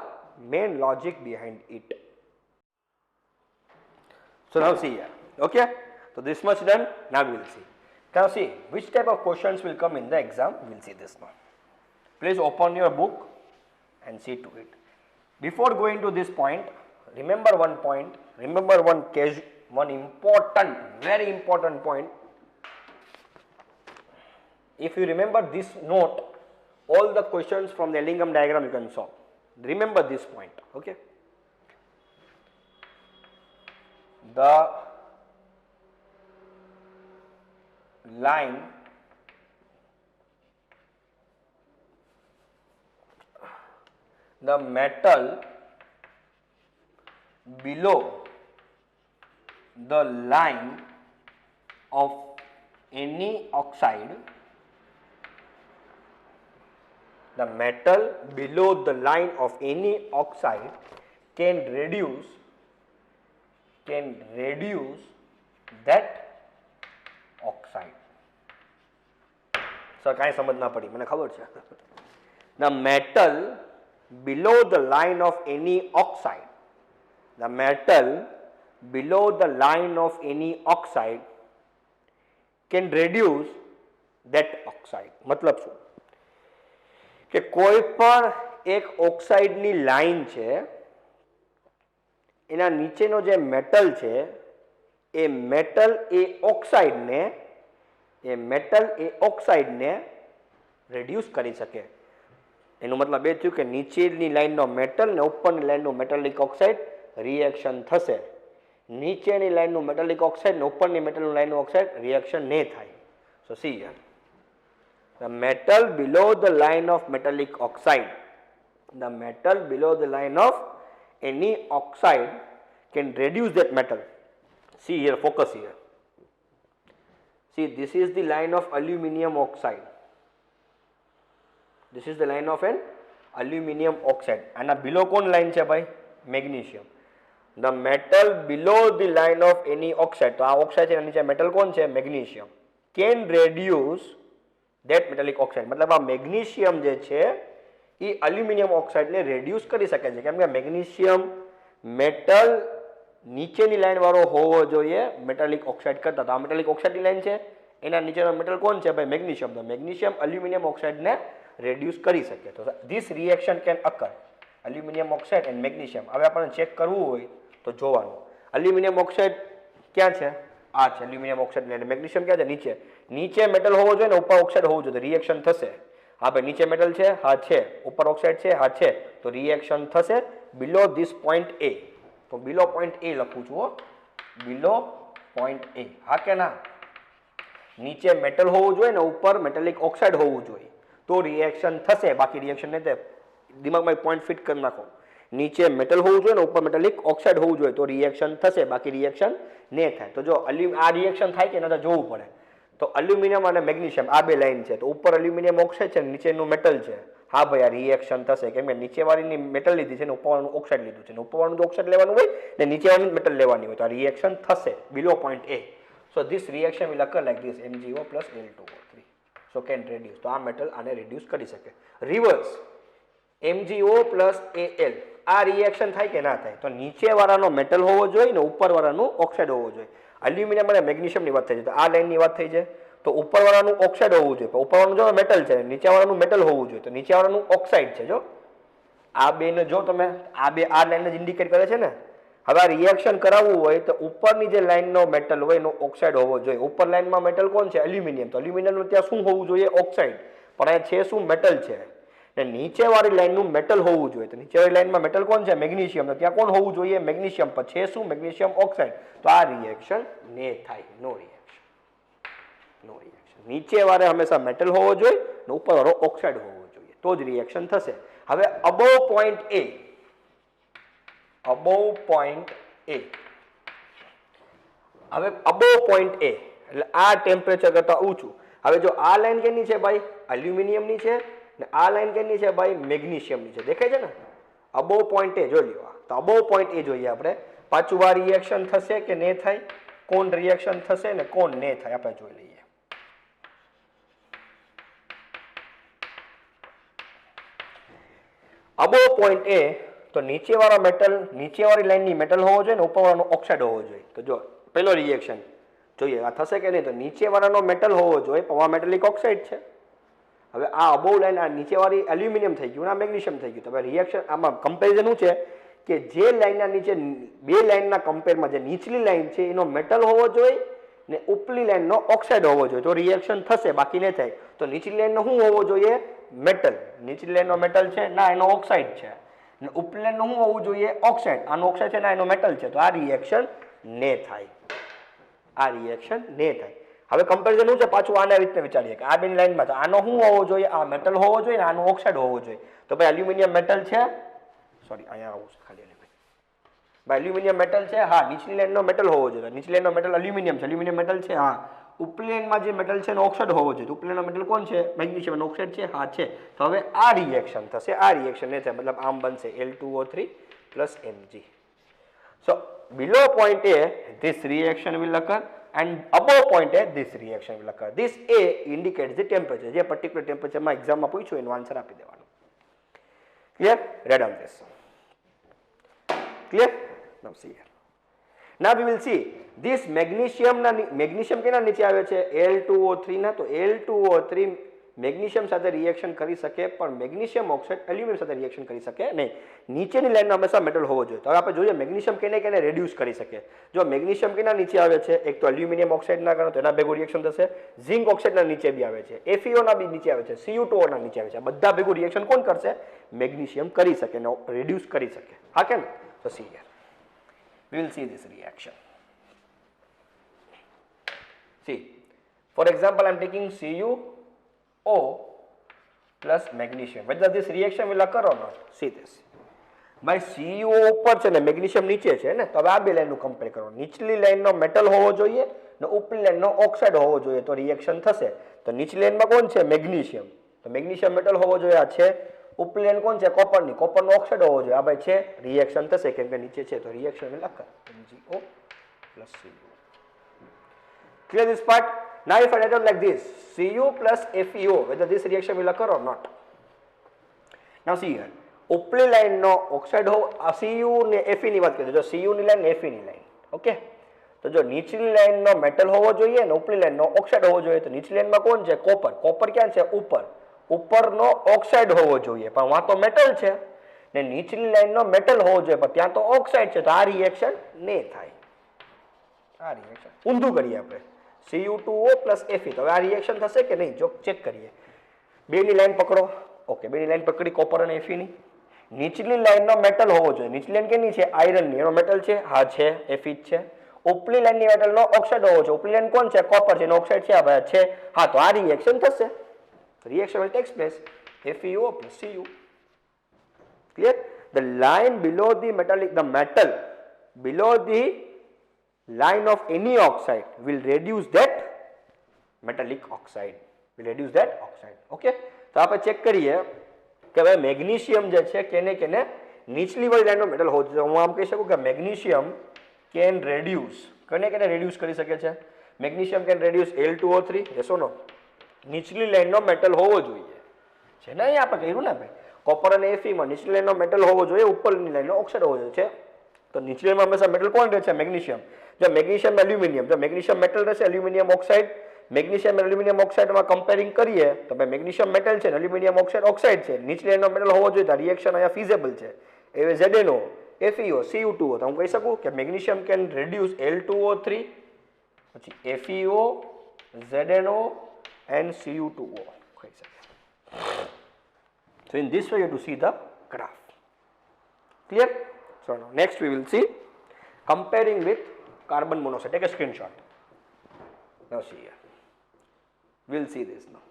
main logic behind it. So now see here. Okay. So this much done. Now we will see. Now see which type of questions will come in the exam. We will see this now. Please open your book and see to it. Before going to this point, remember one point. Remember one important, very important point. If you remember this note, all the questions from the Ellingham diagram you can solve. Remember this point. Okay. The line the metal below the line of any oxide, the metal below the line of any oxide can reduce that oxide. So કાંઈ સમજ ના પડી, મને ખબર છે. The metal below the line of any oxide, the metal below the line of any oxide can reduce that oxide. मतलब શું કે કોઈ પણ એક ઓક્સાઇડની લાઈન છે, એના નીચેનો જે મેટલ છે એ મેટલ એ ઓક્સાઇડને રેડ્યુસ કરી શકે. એનો મતલબ એ થયું કે નીચેની લાઈનનો મેટલ ને ઉપરની લાઈનનું મેટાલિક ઓક્સાઇડ રિએક્શન થશે. નીચેની લાઈનનું મેટાલિક ઓક્સાઇડ ને ઉપરની મેટલનું લાઈનનું ઓક્સાઇડ રિએક્શન નહીં થાય. So see here, the metal below the line of metallic oxide, the metal below the line of any oxide can reduce that metal. See here, focus here. See, this is the line of aluminium oxide. This is the line of an aluminium oxide. And below kon line છે ભાઈ? Magnesium. The metal below the line of any oxide, તો આ oxide છે, નીચે metal કોણ છે? Magnesium. Can reduce that metallic oxide. मतलब આ મેગ્નેશિયમ જે છે એ એલ્યુમિનિયમ ઓક્સાઇડને રેડ્યુસ કરી શકે છે, કેમ કે મેગ્નેશિયમ મેટલ નીચેની લાઈન વાળો હોવો જોઈએ મેટાલિક ઓક્સાઇડ કરતા. તો આ મેટાલિક ઓક્સાઇડની લાઈન છે, એના નીચેનો મેટલ કોણ છે ભાઈ? મેગ્નેશિયમ. તો મેગ્નેશિયમ એલ્યુમિનિયમ ઓક્સાઇડને રેડ્યુસ કરી શકે. તો this reaction can અકર, aluminium oxide and magnesium. હવે આપણને ચેક કરવું હોય તો જોવાનું એલ્યુમિનિયમ ઓક્સાઇડ ક્યાં છે? આ છે એલ્યુમિનિયમ ઓક્સાઇડ ને મેગ્નેશિયમ ક્યાં છે? નીચે. નીચે મેટલ હોવો જોઈએ ને ઉપર ઓક્સાઇડ હોવું જોઈએ, રિએક્શન થશે. હા ભાઈ, નીચે મેટલ છે, હા છે, ઉપર ઓક્સાઇડ છે, હા છે, તો રિએક્શન થશે બિલો ધીસ પોઈન્ટ એ. તો બિલો પોઈન્ટ એ લખું છું, બિલો પોઈન્ટ એ. હા કે ના? નીચે મેટલ હોવું જોઈએ ને ઉપર મેટાલિક ઓક્સાઇડ હોવું જોઈએ તો રિએક્શન થશે, બાકી રિએક્શન નહીં થાય. દિમાગમાં પોઈન્ટ ફિટ કરી નાખો. નીચે મેટલ હોવું જોઈએ ને ઉપર મેટાલિક ઓક્સાઇડ હોવું જોઈએ તો રિએક્શન થશે, બાકી રિએક્શન નહીં થાય. તો જો આ રિએક્શન થાય કે ન જોવું પડે. તો એલ્યુમિનિયમ અને મેગ્નેશિયમ આ બે લાઈન છે, તો ઉપર એલ્યુમિનિયમ ઓક્સાઇડ છે, નીચેનું મેટલ છે. હા ભાઈ, આ રિએક્શન થશે, કેમ કે નીચેવાળીની મેટલ લીધી છે ને ઉપરવાળું ઓક્સાઇડ લીધું છે, ને ઉપરવાળું ઓક્સાઇડ લેવાનું હોય ને નીચેવાળું મેટલ લેવાની હોય, તો આ રિએક્શન થશે below point A. So this reaction will occur like this, MgO plus Al2O3. So can reduce. તો આ મેટલ આને રેડ્યુસ કરી શકે. રિવર્સ, MgO plus Al આ રિએક્શન થાય કે ના થાય? તો નીચેવાળાનો મેટલ હોવો જોઈએ ને ઉપરવાળાનું ઓક્સાઇડ હોવો જોઈએ. એલ્યુમિનિયમ અને મેગ્નેશિયમની વાત થઈ છે તો આ લાઈનની વાત થઈ છે. તો ઉપરવાળાનું ઓક્સાઇડ હોવું જોઈએ, ઉપરવાળાનું જો મેટલ છે, નીચેવાળાનું મેટલ હોવું જોઈએ, તો નીચેવાળાનું ઓક્સાઇડ છે. જો આ બેને જો તમે આ લાઈન જ ઇન્ડિકેટ કરે છે ને. હવે આ રિએક્શન કરાવવું હોય તો ઉપરની જે લાઈનનો મેટલ હોય એનો ઓક્સાઇડ હોવો જોઈએ. ઉપર લાઈનમાં મેટલ કોણ છે? એલ્યુમિનિયમ. તો એલ્યુમિનિયમનું ત્યાં શું હોવું જોઈએ? ઓક્સાઇડ. પણ આ છે શું? મેટલ છે. ને નીચેવાળી લાઈનનું મેટલ હોવું જોઈએ. તો નીચેવાળી લાઈનમાં મેટલ કોણ છે? મેગ્નેશિયમ. તો ત્યાં કોણ હોવું જોઈએ? મેગ્નેશિયમ. પણ છે શું? Magnesium oxide. તો આ રિએક્શન ને થાય. નો રિએક્શન. નો રિએક્શન. નીચેવાળે હંમેશા મેટલ હોવો જોઈએ ને ઉપરવાળો ઓક્સાઇડ હોવો જોઈએ, તો જ રિએક્શન થશે. હવે અબોવ પોઈન્ટ એ, અબોવ પોઈન્ટ એ, હવે અબોવ પોઈન્ટ એ એટલે આ ટેમ્પરેચર કરતા ઊંચું. હવે જો આ લાઈન કેની છે ભાઈ? એલ્યુમિનિયમની છે ને આ લાઈન કેની છે ભાઈ? મેગ્નેશિયમની છે. દેખાય છે ને? અબોવ પોઈન્ટ એ જોઈ લો. તો અબોવ પોઈન્ટ એ જોઈએ આપણે. પાછું આ રિએક્શન થશે કે ને થાય? કોણ રિએક્શન થશે ને કોણ ને થાય આપણે જોઈ લઈએ. અબોવ પોઈન્ટ એ તો નીચેવાળા મેટલ, નીચેવાળી લાઈનની મેટલ હોવો જોઈએ ને ઉપરવાળાનો ઓક્સાઇડ હોવો જોઈએ. તો જો પહેલો રિએક્શન જોઈએ આ થશે કે નહીં? તો નીચેવાળાનો મેટલ હોવો જોઈએ પણ આ મેટલિક ઓક્સાઇડ છે. હવે આ અબોવ લાઈન, આ નીચેવાળી એલ્યુમિનિયમ થઈ ગયું, આ મેગ્નેશિયમ થઈ ગયું. તો હવે રિએક્શન આમાં કમ્પેરિઝન શું છે કે જે લાઈનના નીચે બે લાઈનના કમ્પેરમાં જે નીચલી લાઈન છે એનો મેટલ હોવો જોઈએ ને ઉપલી લાઈનનો ઓક્સાઇડ હોવો જોઈએ, તો રિએક્શન થશે, બાકી નહીં થાય. તો નીચલી લાઈનનો શું હોવો જોઈએ? મેટલ. નીચલી લાઈનનો મેટલ છે ના, એનો ઓક્સાઇડ છે. ને ઉપલી લાઈનનો શું હોવું જોઈએ? ઓક્સાઇડ. આનો ઓક્સાઇડ છે ના, એનો મેટલ છે. તો આ રિએક્શન ને થાય. આ રિએક્શન ને થાય. હવે કમ્પેરિઝન શું છે? પાછું આના રીતે વિચારીએ કે આ બેની લાઈનમાં તો આનો શું હોવો જોઈએ? આ મેટલ હોવો જોઈએ ને આનો ઓક્સાઇડ હોવો જોઈએ. તો ભાઈ એલ્યુમિનિયમ મેટલ છે, સોરી અહીંયા આવું છે ખાલી ભાઈ, એલ્યુમિનિયમ મેટલ છે. હા, નીચલી લાઈનનો મેટલ હોવો જોઈએ. નીચલી લાઈનનો મેટલ એલ્યુમિનિયમ છે, એલ્યુમિનિયમ મેટલ છે. હા, ઉપલી લાઈનમાં જે મેટલ છે એનો ઓક્સાઇડ હોવો જોઈએ. ઉપલી લાઈનનો મેટલ કોણ છે? મેગ્નેશિયમ. એનો ઓક્સાઇડ છે. હા છે. તો હવે આ રિએક્શન થશે. આ રિએક્શન ને છે મતલબ આમ બનશે L2O3 + Mg. So below point A this reaction will occur and above point A this reaction will occur. This A indicates the temperature. જે particular temperature માં એક્ઝામ માં પૂછ્યું એનો આન્સર આપી દેવાનો. Clear? Read on this. Clear? Now see here. Now we will see this magnesium કેના નીચે આવે છે? L2O3 ના. તો L2O3 મેગ્નેશિયમ સાથે રિએક્શન કરી શકે પણ મેગ્નેશિયમ ઓક્સાઇડ એલ્યુમિનિયમ સાથે રિએક્શન કરી શકે નહીં. નીચેની લાઈનમાં હંમેશા મેટલ હોવો જોઈએ. તો હવે આપણે જોઈએ મેગ્નેશિયમ કેને કેને રેડ્યુસ કરી શકે. જો મેગ્નેશિયમ કેના નીચે આવે છે? એક તો એલ્યુમિનિયમ ઓક્સાઇડના કારણે, તો એના ભેગું રિએક્શન થશે. ઝિંક ઓક્સાઇડના નીચે બી આવે છે, FeO ના બી નીચે આવે છે, Cu2O ના નીચે આવે છે. બધા ભેગું રિએક્શન કોણ કરશે? મેગ્નેશિયમ કરી શકે ને રેડ્યુસ કરી શકે. હા કે ને? તો C here we will see this reaction. See, for example, I am taking CuO plus magnesium. Whether this reaction will occur or not? See this. ભાઈ CuO ઉપર છે ને મેગ્નેશિયમ નીચે છે ને, તો હવે આ બે લાઈનનું કમ્પેર કરો. નીચલી લાઈનનો મેટલ હોવો જોઈએ ને ઉપલી લાઈનનો ઓક્સાઇડ હોવો જોઈએ, તો રિએક્શન થશે. તો નીચલી લાઈનમાં કોણ છે? મેગ્નેશિયમ. તો મેગ્નેશિયમ મેટલ હોવો જોઈએ, આ છે. ઉપલી લાઈન કોણ છે? કોપરની. કોપરનો ઓક્સાઇડ હોવો જોઈએ, આ ભાઈ છે. રિએક્શન થશે કેમ કે નીચે છે, તો reaction will occur. MgO plus Cu. Clear this part? Now if I write down like this, Cu plus FeO, whether this reaction will occur or not. Now see here, ઉપલી લાઈનનો ઓક્સાઇડ હો, આ Cu ને Fe ની વાત કરીએ. જો Cu ની line ને Fe ની લાઈન, ઓકે. તો જો નીચલી લાઈનનો મેટલ હોવો જોઈએ ને ઉપલી લાઈનનો ઓક્સાઇડ હોવો જોઈએ, તો નીચલી લાઈનમાં કોણ છે? કોપર. કોપર ક્યાં છે? ઉપર. ઉપરનો ઓક્સાઇડ હોવો જોઈએ પણ વાં તો મેટલ છે ને નીચલી લાઈનનો મેટલ હોવો જોઈએ પણ ત્યાં તો ઓક્સાઇડ છે, તો આ રિએક્શન ને થાય. આ રિએક્શન ઊંધું કરીએ આપણે. Cu2O plus Fe. તો હવે આ રિએક્શન થશે કે નહીં? જો ચેક કરીએ. બેની લાઈન પકડો. ઓકે, બેની લાઈન પકડી, કોપર અને Fe ની. નીચલી લાઈનનો મેટલ હોવો જોઈએ. નીચલી લાઈન કેની છે? આયરનની. એનો મેટલ છે? હા છે, Fe જ છે. ઉપલી લાઈનની મેટલનો ઓક્સાઇડ હોવો જોઈએ. ઉપલી લાઈન કોણ છે? કોપર છે. એનો ઓક્સાઇડ છે, આ ભાઈ છે. હા, તો આ રિએક્શન થશે. Reaction will take place FeO plus Cu. Clear? The line below the metallic, the metal below the line of any oxide will reduce that metallic oxide. Will reduce that oxide. Okay? તો આપણે check કરીએ કે ભાઈ magnesium જે છે કેને કેને નીચલી વાળી લાઈનનો મેટલ હોવો જોઈએ. હું આમ કહી શકું કે મેગ્નેશિયમ કેન રેડ્યુસ. કેને કેને રેડ્યુસ કરી શકે છે? Magnesium can reduce L2O3. yes or no? નીચલી લાઈનનો મેટલ હોવો જોઈએ છે ને, અહીંયા આપણે કહ્યું ને ભાઈ. કોપર અને Fe માં નીચલી લાઈનનો મેટલ હોવો જોઈએ, ઉપરની લાઈનનો ઓક્સાઇડ હોવો જોઈએ છે. તો નીચલી લાઈનમાં હંમેશા મેટલ કોણ રહે છે? મેગ્નેશિયમ. જો મેગ્નેશિયમ એલ્યુમિનિયમ, જો મેગ્નેશિયમ મેટલ રહેશે એલ્યુમિનિયમ ઓક્સાઇડ, મેગ્નેશિયમ એલ્યુમિનિયમ ઓક્સાઇડમાં કમ્પેરિંગ કરીએ તો ભાઈ મેગ્નેશિયમ મેટલ છે, એલ્યુમિનિયમ ઓક્સાઇડ ઓક્સાઇડ છે, નીચલી લાઈનનો મેટલ હોવો જોઈએ, તો રિએક્શન અહીંયા ફીઝેબલ છે. એ ZnO, FeO, Cu2O. તો હું કહી શકું કે મેગ્નેશિયમ કેન reduce L2O3, પછી FeO, ZnO and Cu2O. કહી શકે. So in this way you have to see the graph. Clear? So now next we will see comparing with carbon monoxide. Take a screenshot. Now see here. We will see this now.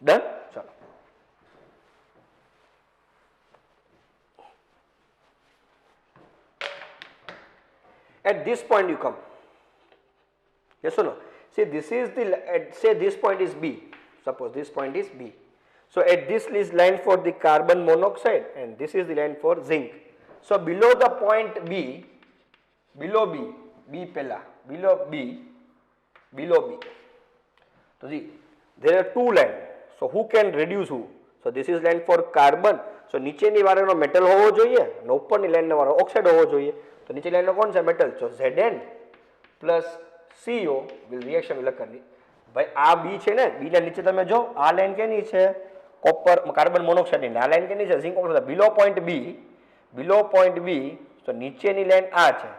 Done? Chalo. At this point you come. Yes or no? See, this is the, say this point is B. Suppose this point is B. So at this is line for the carbon monoxide and this is the line for zinc. So below the point B, below B, B pella, below B. So see, there are two lines. So who can reduce who? So this is line for carbon. So નીચેની વાળાનો metal હોવો જોઈએ અને ઉપરની લાઈનનો વાળો oxide હોવો જોઈએ. તો નીચેની લાઈનનો કોણ છે? metal. So Zn plus CO will reaction will occur. ભાઈ આ B છે ને, B ના નીચે તમે જો આ લાઈન કેની છે? કોપર કાર્બન મોનોક્સાઇડ ની. આ લાઈન કેની છે? Zinc oxide. Below point B, તો નીચેની લાઈન આ છે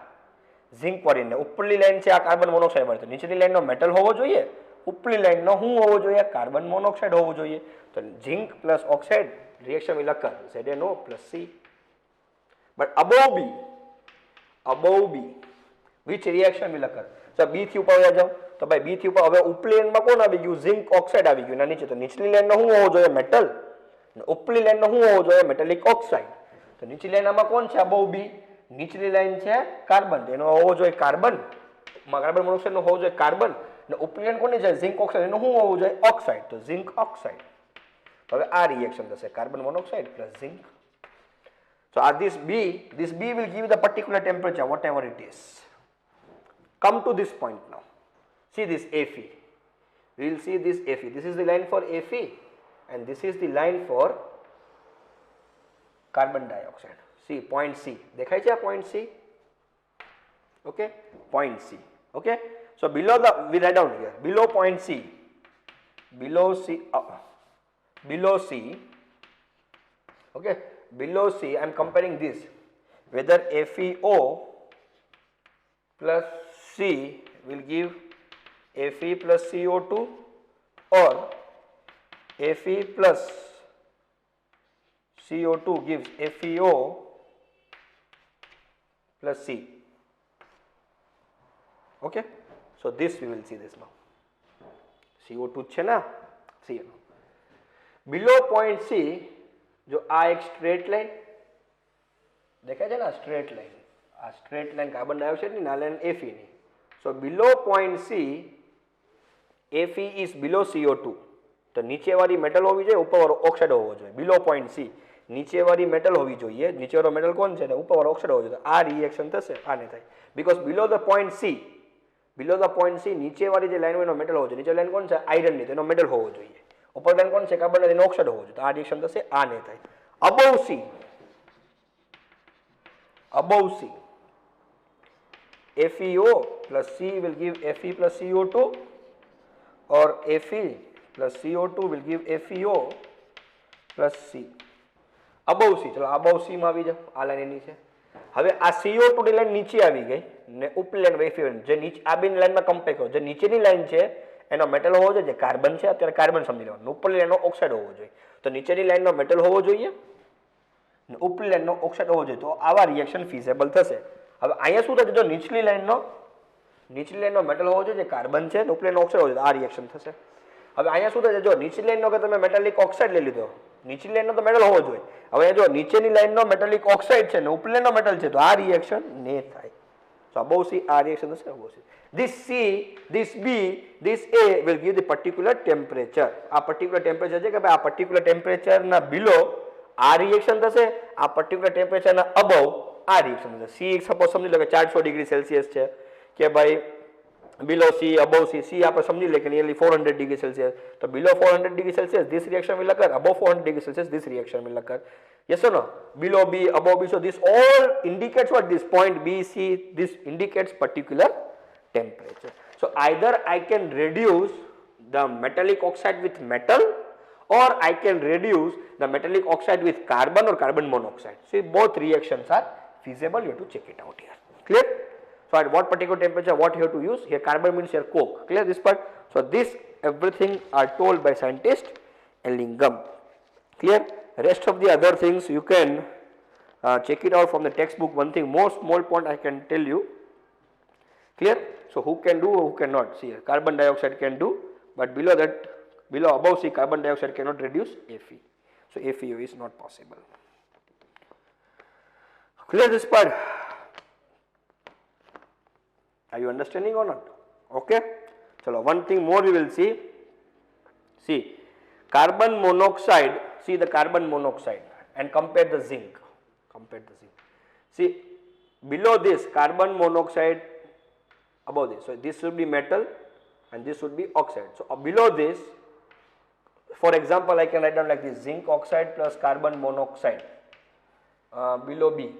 ઝિંક વાળી ને ઉપરની લાઈન છે આ કાર્બન મોનોક્સાઇડ વાળી. તો નીચેની લાઈનનો મેટલ હોવો જોઈએ, ઉપરની લાઈનનો શું હોવો જોઈએ? કાર્બન મોનોક્સાઇડ હોવો જોઈએ. તો zinc plus oxide reaction will occur, ZnO plus C. But above B, which reaction will occur? So B થી ઉપર જાઓ તો ભાઈ B થી ઉપર હવે ઉપલી લાઈનમાં કોણ આવી ગયું? ઝિંક ઓક્સાઇડ આવી ગયું. એના નીચે તો નીચલી લાઈનનો શું હોવો જોઈએ? મેટલ. અને ઉપલી લાઈનનો શું હોવો જોઈએ? Metallic oxide. તો નીચલી લાઈનમાં કોણ છે? above B. નીચલી લાઈન છે કાર્બન, એનો હોવો જોઈએ કાર્બન. કાર્બન મોનોક્સાઇડ નો હોવો જોઈએ કાર્બન. અને ઉપલી લાઈન કોની છે? Zinc oxide. એનો શું હોવું જોઈએ? ઓક્સાઇડ. તો ઝિંક ઓક્સાઇડ. હવે આ રિએક્શન થશે carbon monoxide plus zinc. So this B will give the particular temperature whatever it is. Come to this point now. See this Fe. We will see this Fe. This is the line for Fe and this is the line for carbon dioxide. See point C. દેખાય છે આ point C? Okay, point C. Okay. So below the, we write down here, below point C, below C, okay, below C I am comparing this, whether FeO plus C will give Fe plus CO2 or Fe plus CO2 gives FeO plus C. Okay, so this we will see this now. CO2 છે ના, C. Below point C, જો આ એક straight line દેખાય છે ને, straight line, આ straight line carbon dioxide ની, આ લાઈન Fe ની. So below point C, Fe is below CO2. તો નીચેવાળી મેટલ હોવી જોઈએ, ઉપરવાળો ઓક્સાઇડ હોવો જોઈએ. Below point C, નીચેવાળી મેટલ હોવી જોઈએ, નીચેવાળો મેટલ કોણ છે ને, ઉપરવાળો ઓક્સાઇડ હોવો જોઈએ. આ રિએક્શન થશે, આ નહીં થાય. Because below the point C, નીચેવાળી જે લાઈન હોય એનો મેટલ હોવો જોઈએ. નીચે લાઈન કોણ છે? આયરન ની, તેનો મેટલ હોવો જોઈએ. ઉપર લાઈન કોણ છે? કાર્બન, એનો ઓક્સાઇડ હોવો જોઈએ. તો આ રિએક્શન થશે, આ નહીં થાય. Above C, FeO plus C will give Fe plus CO2 or Fe plus CO2 will give FeO plus C. Above C, ચલો above C માં આવી જાઓ. આ લાઈન એની છે. હવે આ CO2 ની લાઈન નીચે આવી ગઈ ને ઉપલી લાઈન Fe, જે નીચે આ બેની લાઈનમાં કમ્પેર કરો. જે નીચેની લાઈન છે એનો મેટલ હોવો જોઈએ, જે કાર્બન છે, અત્યારે કાર્બન સમજી લેવાનું. ઉપરની લાઈનનો ઓક્સાઇડ હોવો જોઈએ. તો નીચેની લાઈનનો મેટલ હોવો જોઈએ ને ઉપલી લાઈનનો ઓક્સાઇડ હોવો જોઈએ. તો આવા રિએક્શન ફીઝેબલ થશે. હવે અહીંયા શું થશે? જો નીચલી લાઈનનો મેટલ હોવો જોઈએ, જે કાર્બન છે, ને ઉપલી લાઈનનો ઓક્સાઇડ હોવો જોઈએ, તો આ રિએક્શન થશે. હવે અહીંયા શું થશે? જો નીચલી લાઈનનો કે તમે મેટાલિક ઓક્સાઇડ લઈ લીધો, નીચલી લાઈનનો તો મેટલ હોવો જોઈએ. હવે જો નીચેની લાઈનનો મેટાલિક ઓક્સાઇડ છે ને ઉપલી લાઈનનો મેટલ છે, તો આ રિએક્શન નહીં થાય. So above C, આ રિએક્શન થશે above C. This C, this B, this A will give the particular temperature. આ particular temperature છે કે ભાઈ આ particular temperature ના below આ રિએક્શન થશે, આ particular temperature ના above આ રિએક્શન થશે. C સપોઝ સમજી લો કે 400 ડિગ્રી સેલ્સિયસ છે, કે ભાઈ below C, above C, C આપણે સમજી લે કે nearly 400 degree Celsius, તો below 400 degree Celsius this reaction will occur, above 400 degree Celsius this reaction will occur. Yes or no? Below B, above B, so this all indicates what? This point B, C, this indicates particular temperature. So either I can reduce the metallic oxide with metal, or I can reduce the metallic oxide with carbon or carbon monoxide. So both reactions are feasible, you have to check it out here. Clear? So at what particular temperature what you have to use? Here carbon means here coke. Clear this part? So this everything are told by scientist Ellingham. Clear? Rest of the other things you can check it out from the textbook. One thing, more small point I can tell you. Clear? So who can do, who cannot? See here, carbon dioxide can do, but below that, below above C, carbon dioxide cannot reduce Fe. So FeO is not possible. Clear this part? Are you understanding or not? Okay. So one thing more we will see. See, carbon monoxide. See the carbon monoxide and compare the zinc. Compare the zinc. See, below this carbon monoxide, above this. So this should be metal and this would be oxide. So below this, for example, I can write down like this: zinc oxide plus carbon monoxide. Below B.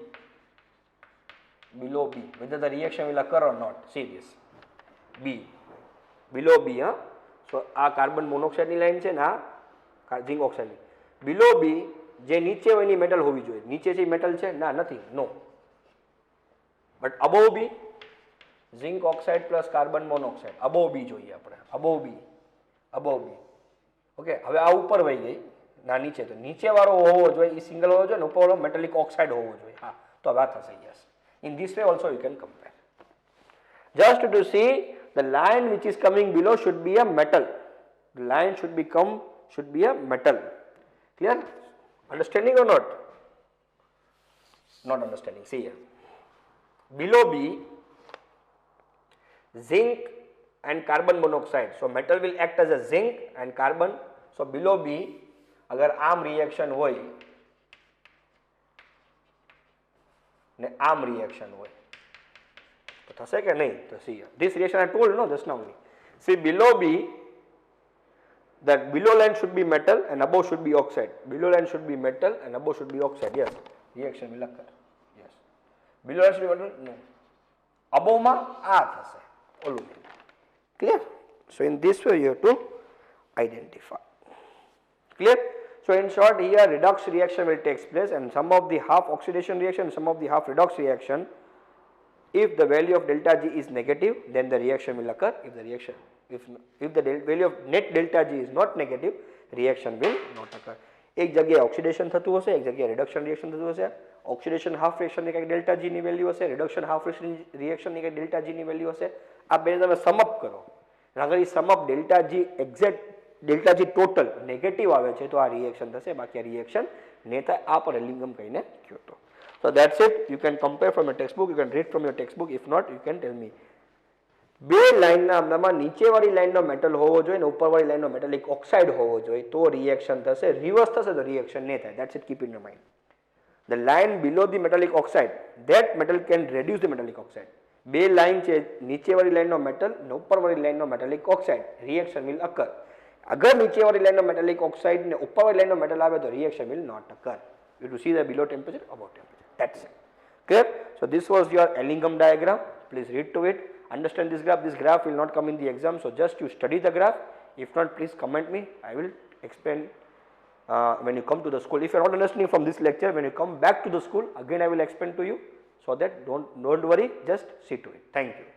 Below B, whether the reaction will occur or not. See this, B, below B, huh? So આ carbon monoxide ની line છે ને આ zinc oxide ની. Below B, જે નીચે હોય એની metal હોવી જોઈએ. નીચે જે metal છે ના નથી, no. But above B, zinc oxide plus carbon monoxide. Above B જોઈએ આપણે. Above B, above B. Okay. હવે આ ઉપર વહી ગઈ, ના નીચે તો નીચે વાળો હોવો જોઈએ, એ સિંગલ હોવો જોઈએ ને ઉપર વાળો metallic oxide હોવો જોઈએ. હા, તો હવે આ થશે. Yes. In this way also you can compare. Just to see the line which is coming below should be a metal. The line should be a metal. Clear? Understanding or not? Not understanding. See here. Below B, zinc and carbon monoxide. So metal will act as a zinc and carbon. So below B, अगर आम reaction होय ने आम reaction હોય તો થશે કે નહીં? તો see this reaction I told no just now only. See below B, that below line should be metal and above should be oxide. Below line should be metal and above should be oxide. Yes, reaction will occur. Yes, below line should be metal. No, above માં આ થશે ઓલું. Clear? So in this way you have to identify. Clear? So in short, here redox reaction will take place, and some of the half oxidation reaction, some of the half redox reaction, if the value of delta G is negative, then the reaction will occur. If the value of net delta G is not negative, reaction will not occur. એક જગ્યાએ oxidation થતું હશે, એક જગ્યાએ reduction reaction થતું હશે. Oxidation half reaction ની કંઈક ડેલ્ટા જી ની વેલ્યુ હશે, રિડક્શન હાફ રિએક્શન ની કંઈક ડેલ્ટા જી ની વેલ્યુ હશે. આ બે તમે સમઅપ કરો, અગર એ sum up delta G exact delta G total negative આવે છે તો આ રિએક્શન થશે, બાકી આ રિએક્શન નહીં થાય. આ પર એલિંગમ કહીને કહ્યો હતો. So that's it. You can compare from your textbook, you can read from your textbook. If not, you can tell me. બે લાઇનના અંદરમાં નીચેવાળી લાઇનનો મેટલ હોવો જોઈએ ને ઉપરવાળી લાઇનનો મેટાલિક ઓક્સાઇડ હોવો જોઈએ તો રિએક્શન થશે. રિવર્સ થશે તો રિએક્શન નહીં થાય. That's it. Keep in your mind. The line below the metallic oxide, that metal can reduce the metallic oxide. બે લાઇન છે, નીચેવાળી લાઇનનો મેટલ ને ઉપરવાળી લાઇનનો metallic oxide, reaction will occur. અગર નીચેવાળી લાઇનનો મેટાલિક ઓક્સાઇડ ને ઉપરવાળી લાઇનનો મેટલ આવે તો reaction will not occur. You have to see the below temperature, above temperature. That's it. Clear? So this was your Ellingham diagram. Please read to it. Understand this graph. This graph will not come in the exam. So just you study the graph. If not, please comment me. I will explain when you come to the school. If you are not understanding from this lecture, when you come back to the school, again I will explain to you. So that don't worry. Just see to it. Thank you.